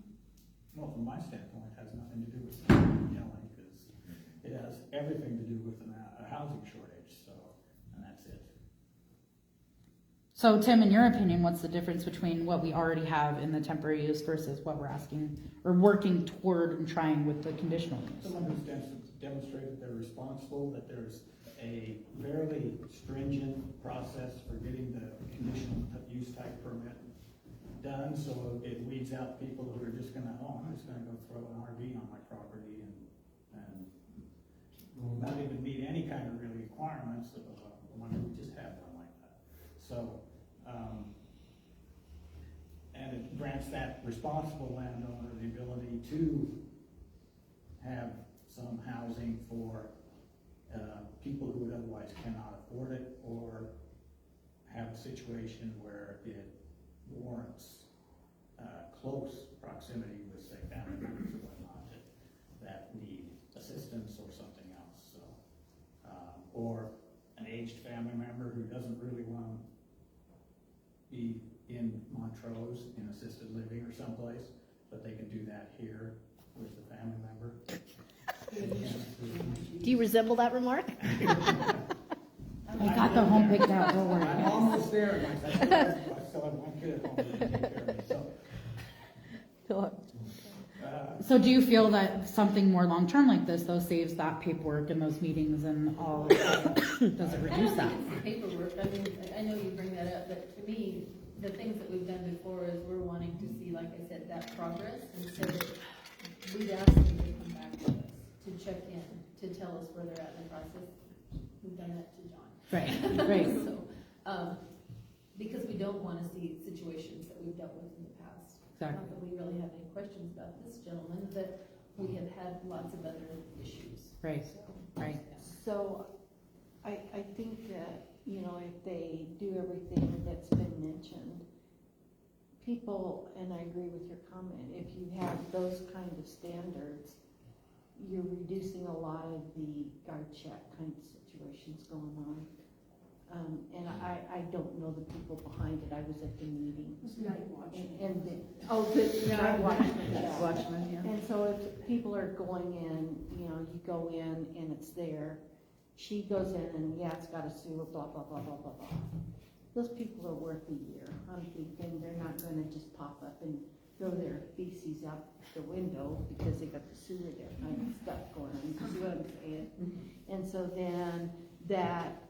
Well, from my standpoint, it has nothing to do with yelling, because it has everything to do with a housing shortage, so, and that's it. So Tim, in your opinion, what's the difference between what we already have in the temporary use versus what we're asking or working toward and trying with the conditional use? Someone who's demonstrated they're responsible, that there's a fairly stringent process for getting the conditional use type permit done, so it weeds out people who are just gonna, I'm just gonna go throw an RV on my property and will not even meet any kind of real requirements of one who just had one like that. So, and it grants that responsible landowner the ability to have some housing for people who would otherwise cannot afford it, or have a situation where it warrants close proximity with, say, family members or whatnot that need assistance or something else. So, or an aged family member who doesn't really want to be in Montrose in assisted living or someplace, but they can do that here with the family member. Do you resemble that remark? I got the home picked out, don't worry. I'm almost there, I still have one kid stay at home and take care of it, so. So do you feel that something more long-term like this, though, saves that paperwork and those meetings and all of that? Does it reduce that? I don't think it's the paperwork, I mean, I know you bring that up, but to me, the things that we've done before is we're wanting to see, like I said, that progress, and so that we'd ask them to come back to us, to check in, to tell us where they're at in the process. We've done that to John. Right, right. So, because we don't wanna see situations that we've dealt with in the past. Exactly. Not that we really have any questions about this gentleman, but we have had lots of other issues. Right, So, right. So, I think that, you know, if they do everything that's been mentioned, people, and I agree with your comment, if you have those kind of standards, you're reducing a lot of the guard check kind of situations going on. And I don't know the people behind it, I was at the meeting. Night watch. And the night watchman, yeah. Watchman, yeah. And so if people are going in, you know, you go in and it's there, she goes in and, yeah, it's got a sewer, blah, blah, blah, blah, blah, blah. Those people are worth a year. I'm thinking they're not gonna just pop up and throw their feces out the window because they got the sewer there kind of stuff going on, you see what I'm saying? And so then that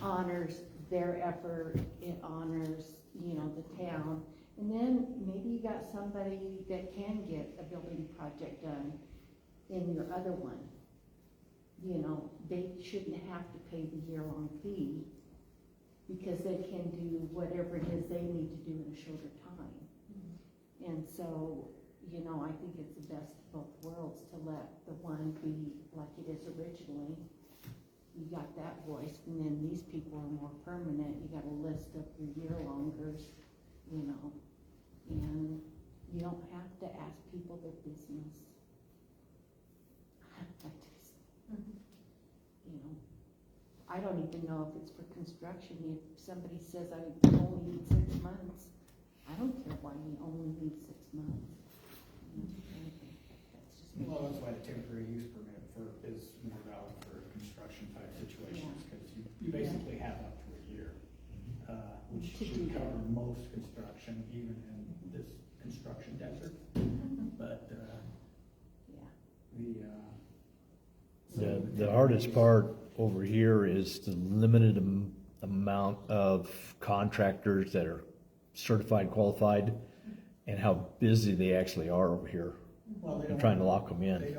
honors their effort, it honors, you know, the town. And then maybe you got somebody that can get a building project done in your other one. You know, they shouldn't have to pay the year-long fee because they can do whatever it is they need to do in a shorter time. And so, you know, I think it's the best of both worlds to let the one be like it is originally. You got that voice, and then these people are more permanent. You got a list of your year-longers, you know, and you don't have to ask people their business. I just, you know, I don't even know if it's for construction. If somebody says I only need 6 months, I don't care why you only need 6 months. That's just me. Well, that's why the temporary use permit is more valid for construction type situations, because you basically have up to a year, which To should do cover that. most construction, even in this construction desert. But, Yeah. The hardest part over here is the limited amount of contractors that are certified, qualified, and how busy they actually are over here. Well, they I'm don't trying to wanna- lock them in. They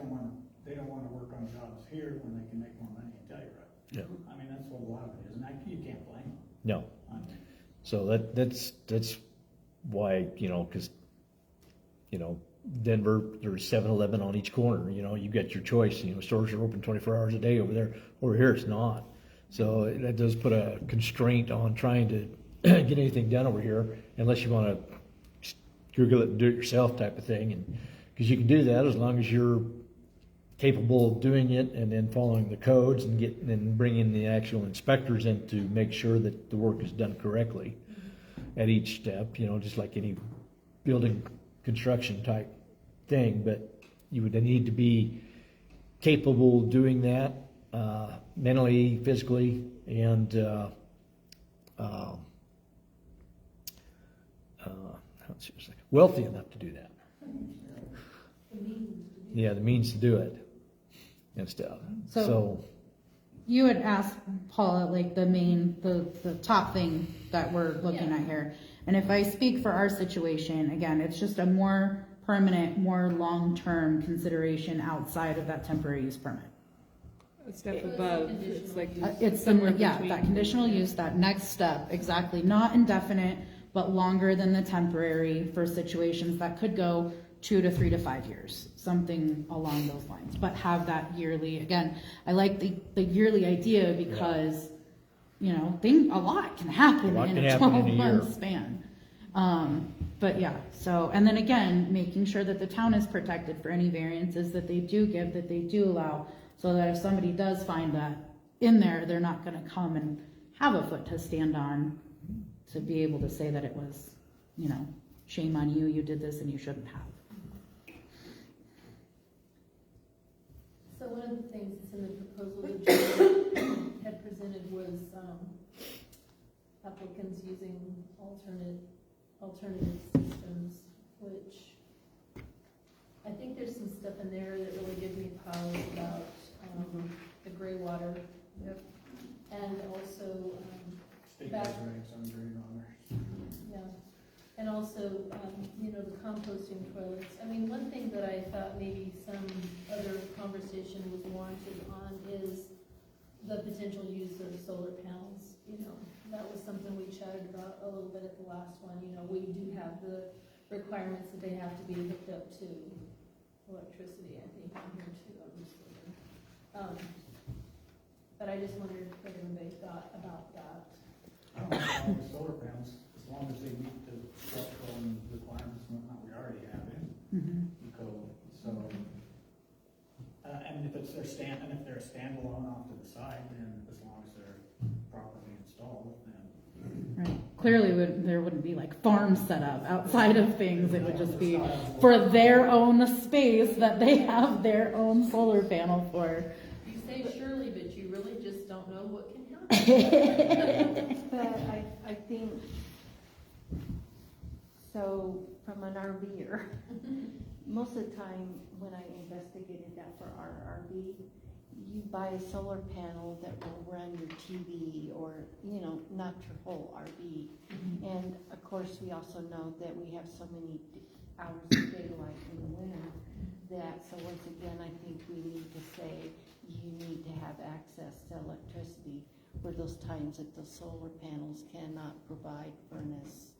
don't wanna work on jobs here when they can make more money in Telluride. Yeah. I mean, that's what a lot of it is, and you can't blame them. No. So that's why, you know, cause, you know, Denver, there's 7-Eleven on each corner, you know, you got your choice, you know, stores are open 24 hours a day over there. Over here, it's not. So that does put a constraint on trying to get anything done over here, unless you wanna Google it and do it yourself type of thing. And, cause you can do that as long as you're capable of doing it and then following the codes and bringing the actual inspectors in to make sure that the work is done correctly at each step, you know, just like any building construction type thing. But you would need to be capable of doing that mentally, physically, and wealthy enough to do that. Yeah, the means to do it and stuff. So You would ask Paula, like the top thing that we're looking at here. And if I speak for our situation, again, it's just a more permanent, more long-term consideration outside of that temporary use permit. A step above, it's like. It's somewhere yeah, between. that conditional use, that next step, exactly, not indefinite, but longer than the temporary for situations that could go 2 to 3 to 5 years, something along those lines, but have that yearly, again, I like the yearly idea because, you know, a lot can happen in a 12-month span. But yeah, so, and then again, making sure that the town is protected for any variances that they do give, that they do allow, so that if somebody does find that in there, they're not gonna come and have a foot to stand on to be able to say that it was, you know, shame on you, you did this and you shouldn't have. So one of the things that's in the proposal that John had presented was applicants using alternate alternative systems, which I think there's some stuff in there that really gives me pause about, the gray water. Yep. And also, State Back- regs on gray water. yeah, and also, the composting toilets. I mean, one thing that I thought maybe some other conversation was warranted on is the potential use of solar panels. That was something we chatted about a little bit at the last one. We do have the requirements that they have to be hooked up to electricity, I think, on here too. I'm just looking. But I just wondered what everybody thought about that. I don't know about the solar panels, as long as they meet the structural and requirements and whatnot we already have in the code, so. And if they're a standalone off to the side, then as long as they're properly installed, then. Right. Clearly, there wouldn't be like farms set up outside of things. It would just be for their own space that they have their own solar panel for. You say surely, but you really just don't know what can happen. But I think, so from an RVer, most of the time when I investigated that for our RV, you buy a solar panel that will run your TV or, not your whole RV. And of course, we also know that we have so many hours of daylight in the winter that, so once again, I think we need to say you need to have access to electricity for those times that the solar panels cannot provide furnace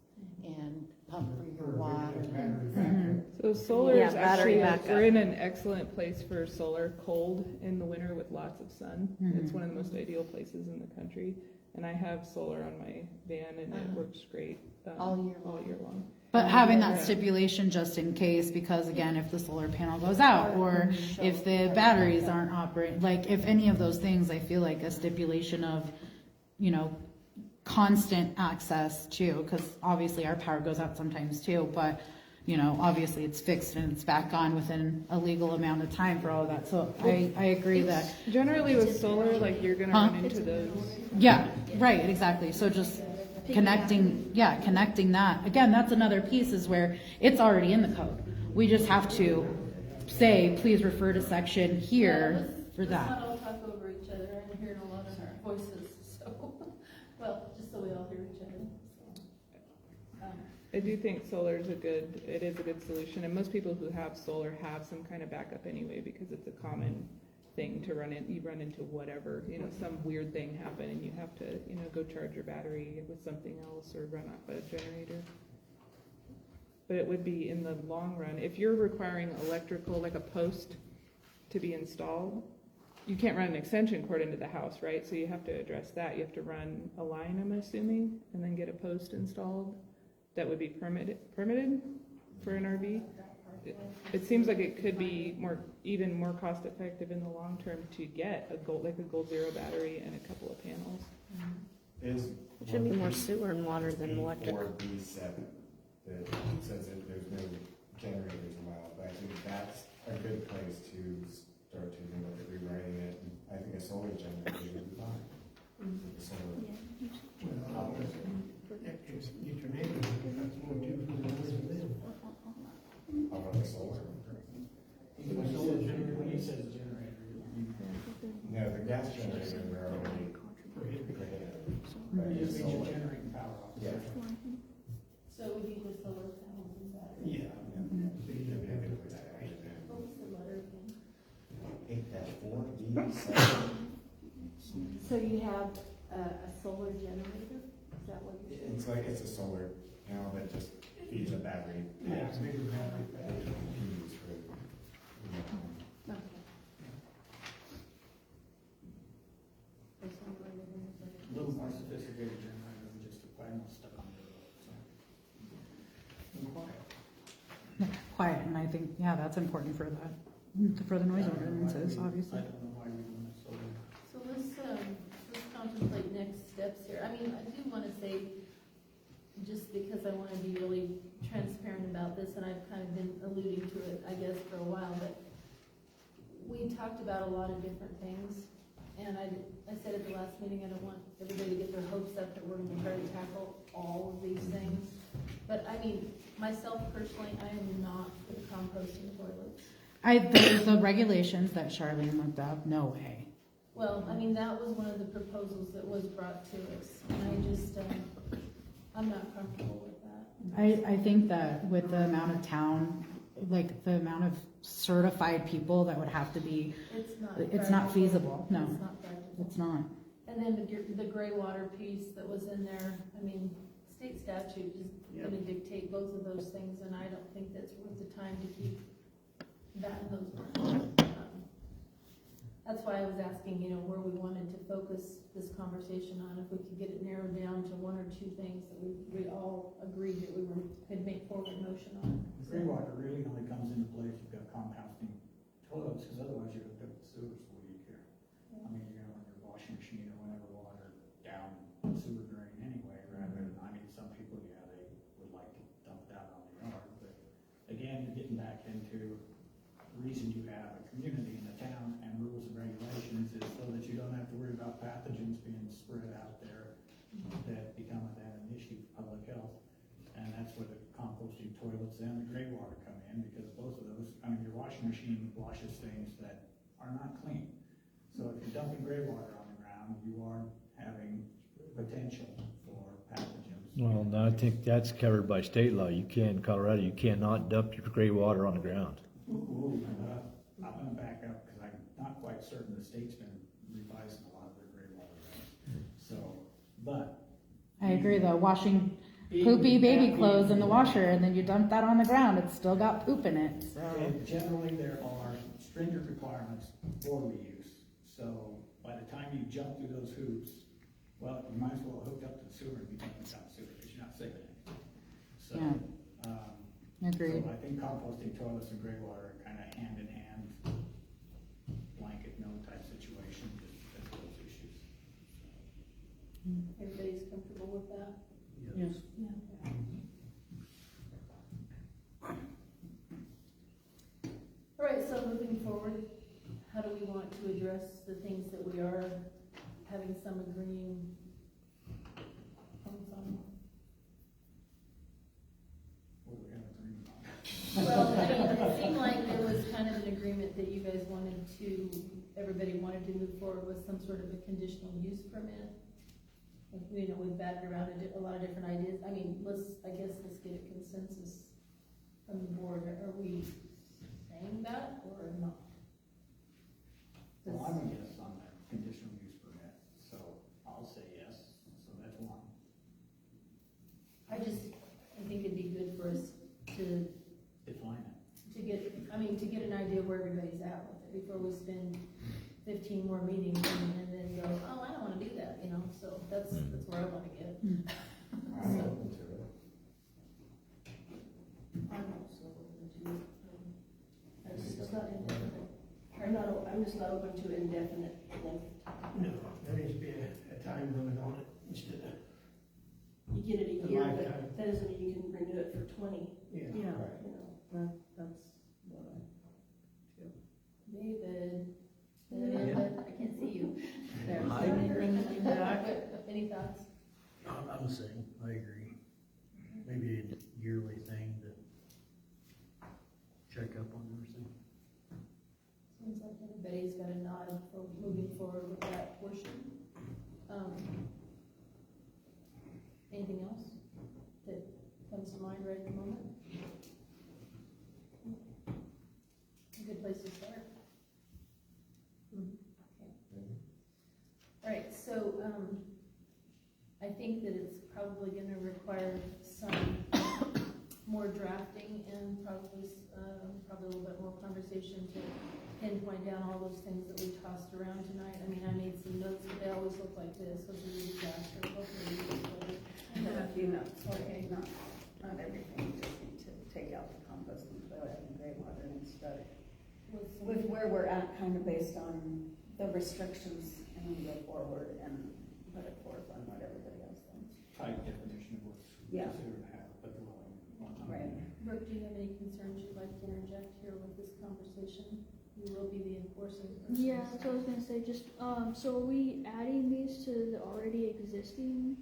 and pump for your water. So solar is Yeah, battery actually, backup. we're in an excellent place for solar, cold in the winter with lots of sun. It's one of the most ideal places in the country. And I have solar on my van and it works great. All year All year long. But having that Yeah. stipulation just in case, because again, if the solar panel goes out or if the batteries aren't operating, like if any of those things, I feel like a stipulation of, constant access to, because obviously our power goes out sometimes too, but obviously it's fixed and it's back on within a legal amount of time for all of that. So I agree that, Generally with solar, like you're gonna Huh? run into those. yeah, right, exactly. So just connecting that. Again, that's another piece is where it's already in the code. We just have to say, please refer to section here for Let's that. not all talk over each other. I'm hearing a lot of voices, so, well, just so we all hear each other. So, I do think solar is it is a good solution, and most people who have solar have some kind of backup anyway, because it's a common thing to you run into whatever, some weird thing happen and you have to, go charge your battery with something else or run off a generator. But it would be in the long run, if you're requiring electrical, like a post to be installed, you can't run an extension cord into the house, right? So you have to address that. You have to run a line, I'm assuming, and then get a post installed. That would be permitted for an RV. It seems like it could be even more cost effective in the long term to get a Gold Zero battery and a couple of panels. Is It should be more sewer and water than electric. Or B7, that says that there's no generators allowed, but I think that's a good place to start taking a look at rewriting it. And I think a solar generator would be fine. The solar. It's your neighbor, that's more due for the ones that live. How about the solar? When he says generator, No, the gas generators are already prohibited. But you the just mean solar. you're generating power off. Yeah. So we need the solar panels and batteries. Yeah. So you don't have to put that right there. What was the letter again? 8-4B7. So you have a solar generator? Is that what you're saying? It's a solar panel that just feeds a battery. Yeah, it's bigger battery pack. Used for, Okay. A little more sophisticated generator than just a panel stuck on the road, so. And quiet. Quiet, and I think, that's important for the noise ordinances, obviously. I don't know why we limit solar. So let's contemplate next steps here. I mean, I do want to say, just because I want to be really transparent about this, and I've kind of been alluding to it, I guess, for a while, but we talked about a lot of different things, and I said at the last meeting, I don't want everybody to get their hopes up that we're going to try to tackle all of these things. But I mean, myself personally, I am not for the composting toilets. The regulations that Charlene looked up, no way. Well, I mean, that was one of the proposals that was brought to us, and I just, I'm not comfortable with that. I think that with the amount of town, like the amount of certified people that would have to be, it's not feasible, no, It's not practical. it's not. And then the gray water piece that was in there, I mean, state statute is gonna dictate both of those things, and I don't think that's worth the time to keep that in those lines. That's why I was asking, you know, where we wanted to focus this conversation on, if we could get it narrowed down to one or two things that we all agreed that could make forward motion on. Gray water really only comes into play if you've got compounding toilets, because otherwise you're hooked up to sewers, what do you care? I mean, you're gonna run your washing machine or whatever water down sewer drain anyway, rather than, I mean, some people, yeah, they would like to dump it out on the yard, but again, you're getting back into the reason you have a community in the town and rules and regulations is so that you don't have to worry about pathogens being spread out there that become then an issue for public health. And that's where the composting toilets and the gray water come in, because both of those, I mean, your washing machine washes things that are not clean. So if you're dumping gray water on the ground, you are having potential for pathogens. Well, no, I think that's covered by state law. You can't, in Colorado, you cannot dump your gray water on the ground. Ooh, I'm gonna back up, because I'm not quite certain the state's been revising a lot of their gray water regs. So, but. I agree though, washing poopy baby clothes in the washer and then you dump that on the ground, it's still got poop in it, so. And generally, there are stringent requirements for reuse. So by the time you jump through those hoops, well, you might as well hook up to the sewer and be dumping down the sewer, because you're not saving anything. So, Agreed. so I think composting toilets and gray water are kind of hand in hand, blanket no type situation, just because of those issues. Everybody's comfortable with that? Yes. Yeah. All right, so moving forward, how do we want to address the things that we are having some agreeing points on? What do we have agreement on? Well, I mean, it seemed like there was kind of an agreement that you guys wanted to, everybody wanted to move forward with some sort of a conditional use permit. You know, we've batted around a lot of different ideas. I mean, let's get a consensus from the board. Are we saying that or not? Well, I'm a yes on that conditional use permit, so I'll say yes, so that's one. I think it'd be good for us to Define it. to get an idea where everybody's at with it before we spend 15 more meetings and then go, oh, I don't wanna do that, you know, so that's where I wanna get. I'm open to it. I'm also open to, it's just not indefinite. I'm just not open to indefinite length. No, there needs to be a time limit on it instead of, You get it A a year, lifetime. but that doesn't mean you can renew it for 20, yeah. you know. That's what David. Yeah. I can't see you. Hi. Any thoughts? I'm the same, I agree. Maybe a yearly thing to check up on everything. Seems like everybody's got a nod for moving forward with that portion. Anything else that comes to mind right at the moment? A good place to start. Okay. All right, so, I think that it's probably gonna require some more drafting and probably a little bit more conversation to pinpoint down all those things that we tossed around tonight. I mean, I made some notes, but they always look like this, was a disaster, hopefully. I have a few notes, Okay. not everything, just need to take out the composting toilet and gray water and start with where we're at, kind of based on the restrictions, and then go forward and put it forth on what everybody else thinks. Tight definition of what's Yeah. considered to have a dwelling. Right. Brooke, do you have any concerns you'd like to interject here with this conversation? You will be the enforcing person. Yeah, that's what I was gonna say, just, so are we adding these to the already existing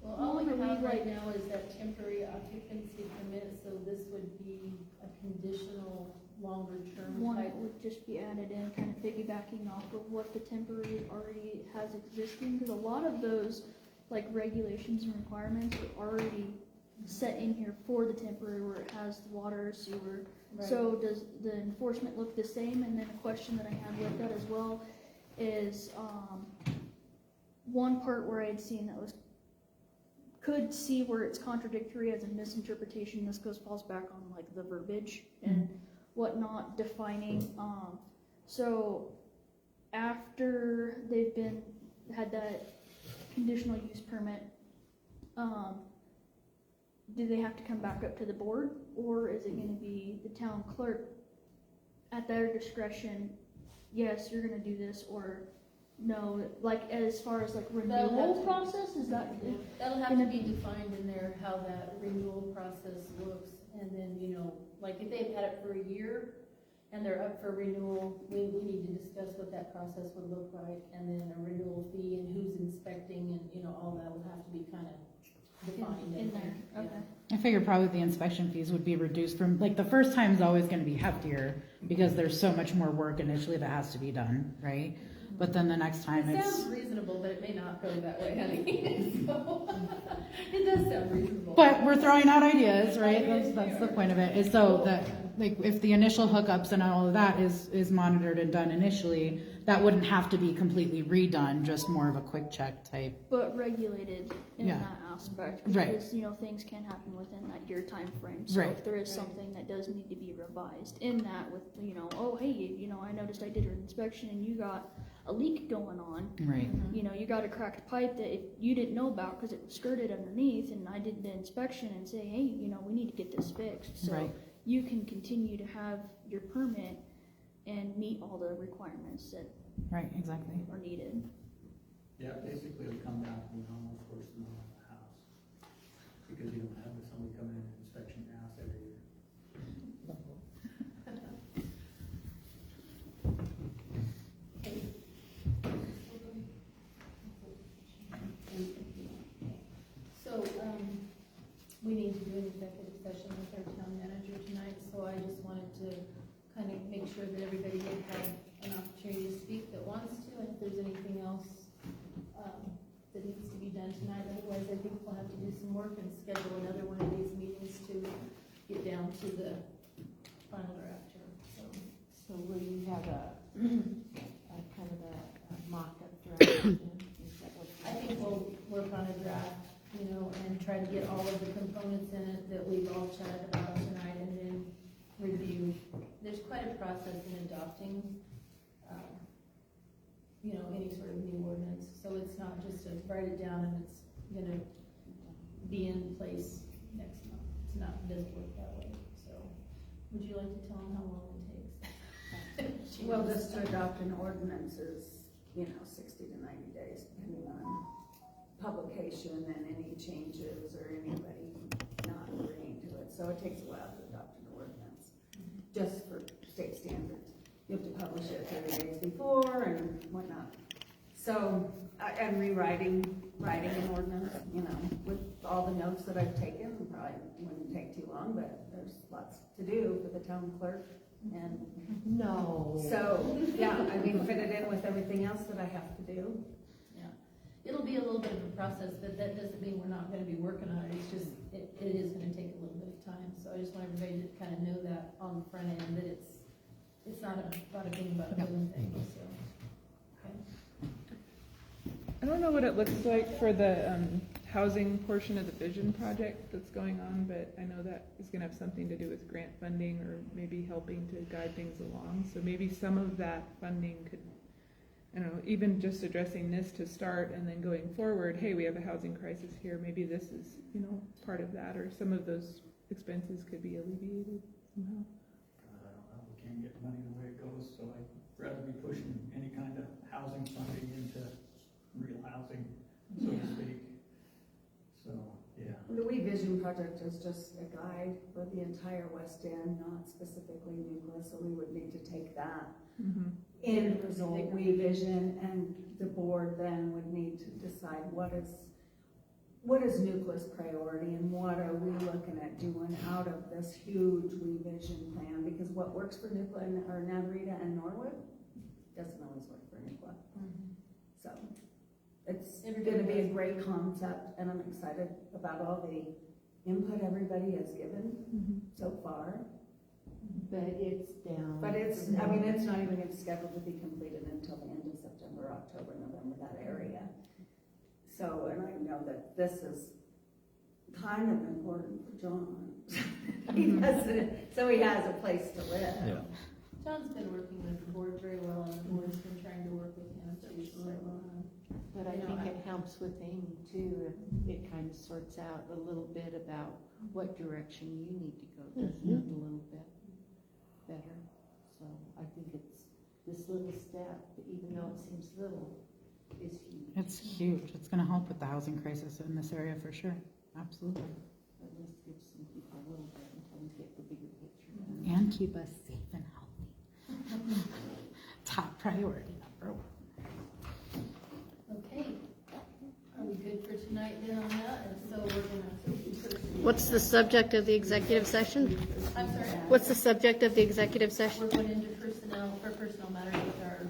Well, all we Well, have we right like- now is that temporary occupancy permit, so this would be a conditional, longer term One type. that would just be added in, kind of piggybacking off of what the temporary already has existing, because a lot of those, like, regulations and requirements are already set in here for the temporary, where it has the water, sewer. Right. So does the enforcement look the same? And then a question that I had with that as well is, one part where I had seen that was, could see where it's contradictory as a misinterpretation, this falls back on like the verbiage and whatnot, defining, so after they've had that conditional use permit, do they have to come back up to the board, or is it gonna be the town clerk at their discretion, yes, you're gonna do this, or no, like as far as like That'll have renewal to- process, is that? That'll have to be defined in there, how that renewal process looks, and then, you know, like if they've had it for a year and they're up for renewal, we need to discuss what that process would look like, and then a renewal fee and who's inspecting, and, you know, all that will have to be kind of defined In there, yeah. okay. I figure probably the inspection fees would be reduced from, like, the first time is always gonna be heftier, because there's so much more work initially that has to be done, right? But then the next time It it's, sounds reasonable, but it may not go that way, honey. So, it does sound reasonable. but we're throwing out ideas, right? That's the point of it, is so that, like, if the initial hookups and all of that is monitored and done initially, that wouldn't have to be completely redone, just more of a quick check type. But regulated in Yeah. that aspect, Right. because, you know, things can happen within that year time frame. So Right. if there is Right. something that does need to be revised in that with, you know, oh, hey, you know, I noticed I did an inspection and you got a leak going on. Right. Mhm. You know, you got a cracked pipe that you didn't know about because it was skirted underneath, and I did the inspection and say, hey, you know, we need to get this fixed. So Right. you can continue to have your permit and meet all the requirements that Right, exactly. are needed. Yeah, basically it'll come down to the normal course of the house, because you don't have somebody coming in and inspection your house every year. So, we need to do an executive session with our town manager tonight, so I just wanted to kind of make sure that everybody did have an opportunity to speak that wants to, and if there's anything else, that needs to be done tonight, otherwise I think we'll have to do some work and schedule another one of these meetings to get down to the final draft here, so. So will you have a kind of a mock-up draft? Is that what? I think we'll work on a draft, you know, and try to get all of the components in it that we've all chatted about tonight, and then review. There's quite a process in adopting, you know, any sort of new ordinance, so it's not just to write it down and it's gonna be in place next month. It's not, it doesn't work that way, so. Would you like to tell them how long it takes? Well, just to adopt an ordinance is, you know, 60 to 90 days, depending on publication and any changes or anybody not agreeing to it. So it takes a while to adopt an ordinance, just for state standards. You have to publish it 30 days before and whatnot. So, and writing an ordinance, you know, with all the notes that I've taken, probably wouldn't take too long, but there's lots to do for the town clerk. And No. so, yeah, I mean, fit it in with everything else that I have to do. Yeah, it'll be a little bit of a process, but that doesn't mean we're not gonna be working on it, it's just, it is gonna take a little bit of time, so I just want everybody to kind of know that on the front end, that it's not a thing about a boom thing, so. Okay. I don't know what it looks like for the housing portion of the vision project that's going on, but I know that is gonna have something to do with grant funding or maybe helping to guide things along. So maybe some of that funding could, I don't know, even just addressing this to start and then going forward, hey, we have a housing crisis here, maybe this is, you know, part of that, or some of those expenses could be alleviated somehow. God, I don't know, we can't get money the way it goes, so I'd rather be pushing any kind of housing funding into real housing, so to speak. So, yeah. The We Vision project is just a guide for the entire West End, not specifically Nucla, so we would need to take that in result We Vision, and the board then would need to decide what is what is Nucla's priority and what are we looking at doing out of this huge revision plan? Because what works for Nucla and, or Navarita and Norwood doesn't always work for Nucla. So it's gonna be a great concept and I'm excited about all the input everybody has given so far. But it's down. But it's, I mean, it's not even scheduled to be completed until the end of September, October, November, that area. So, and I know that this is kind of important for John. So he has a place to live. Yeah. John's been working with the board very well, and the board's been trying to work with him, so he's But I think it helps with Amy too, if it kind of sorts out a little bit about what direction you need to go, doesn't it, a little bit better? So I think it's this little step, even though it seems little, is huge. It's huge. It's gonna help with the housing crisis in this area for sure. Absolutely. At least give some people a little bit until we get the bigger picture. And keep us safe and healthy. Top priority, number one. Okay, are we good for tonight then on that? And so we're gonna. What's the subject of the executive session? I'm sorry. What's the subject of the executive session? We're going into personnel, for personal matters with our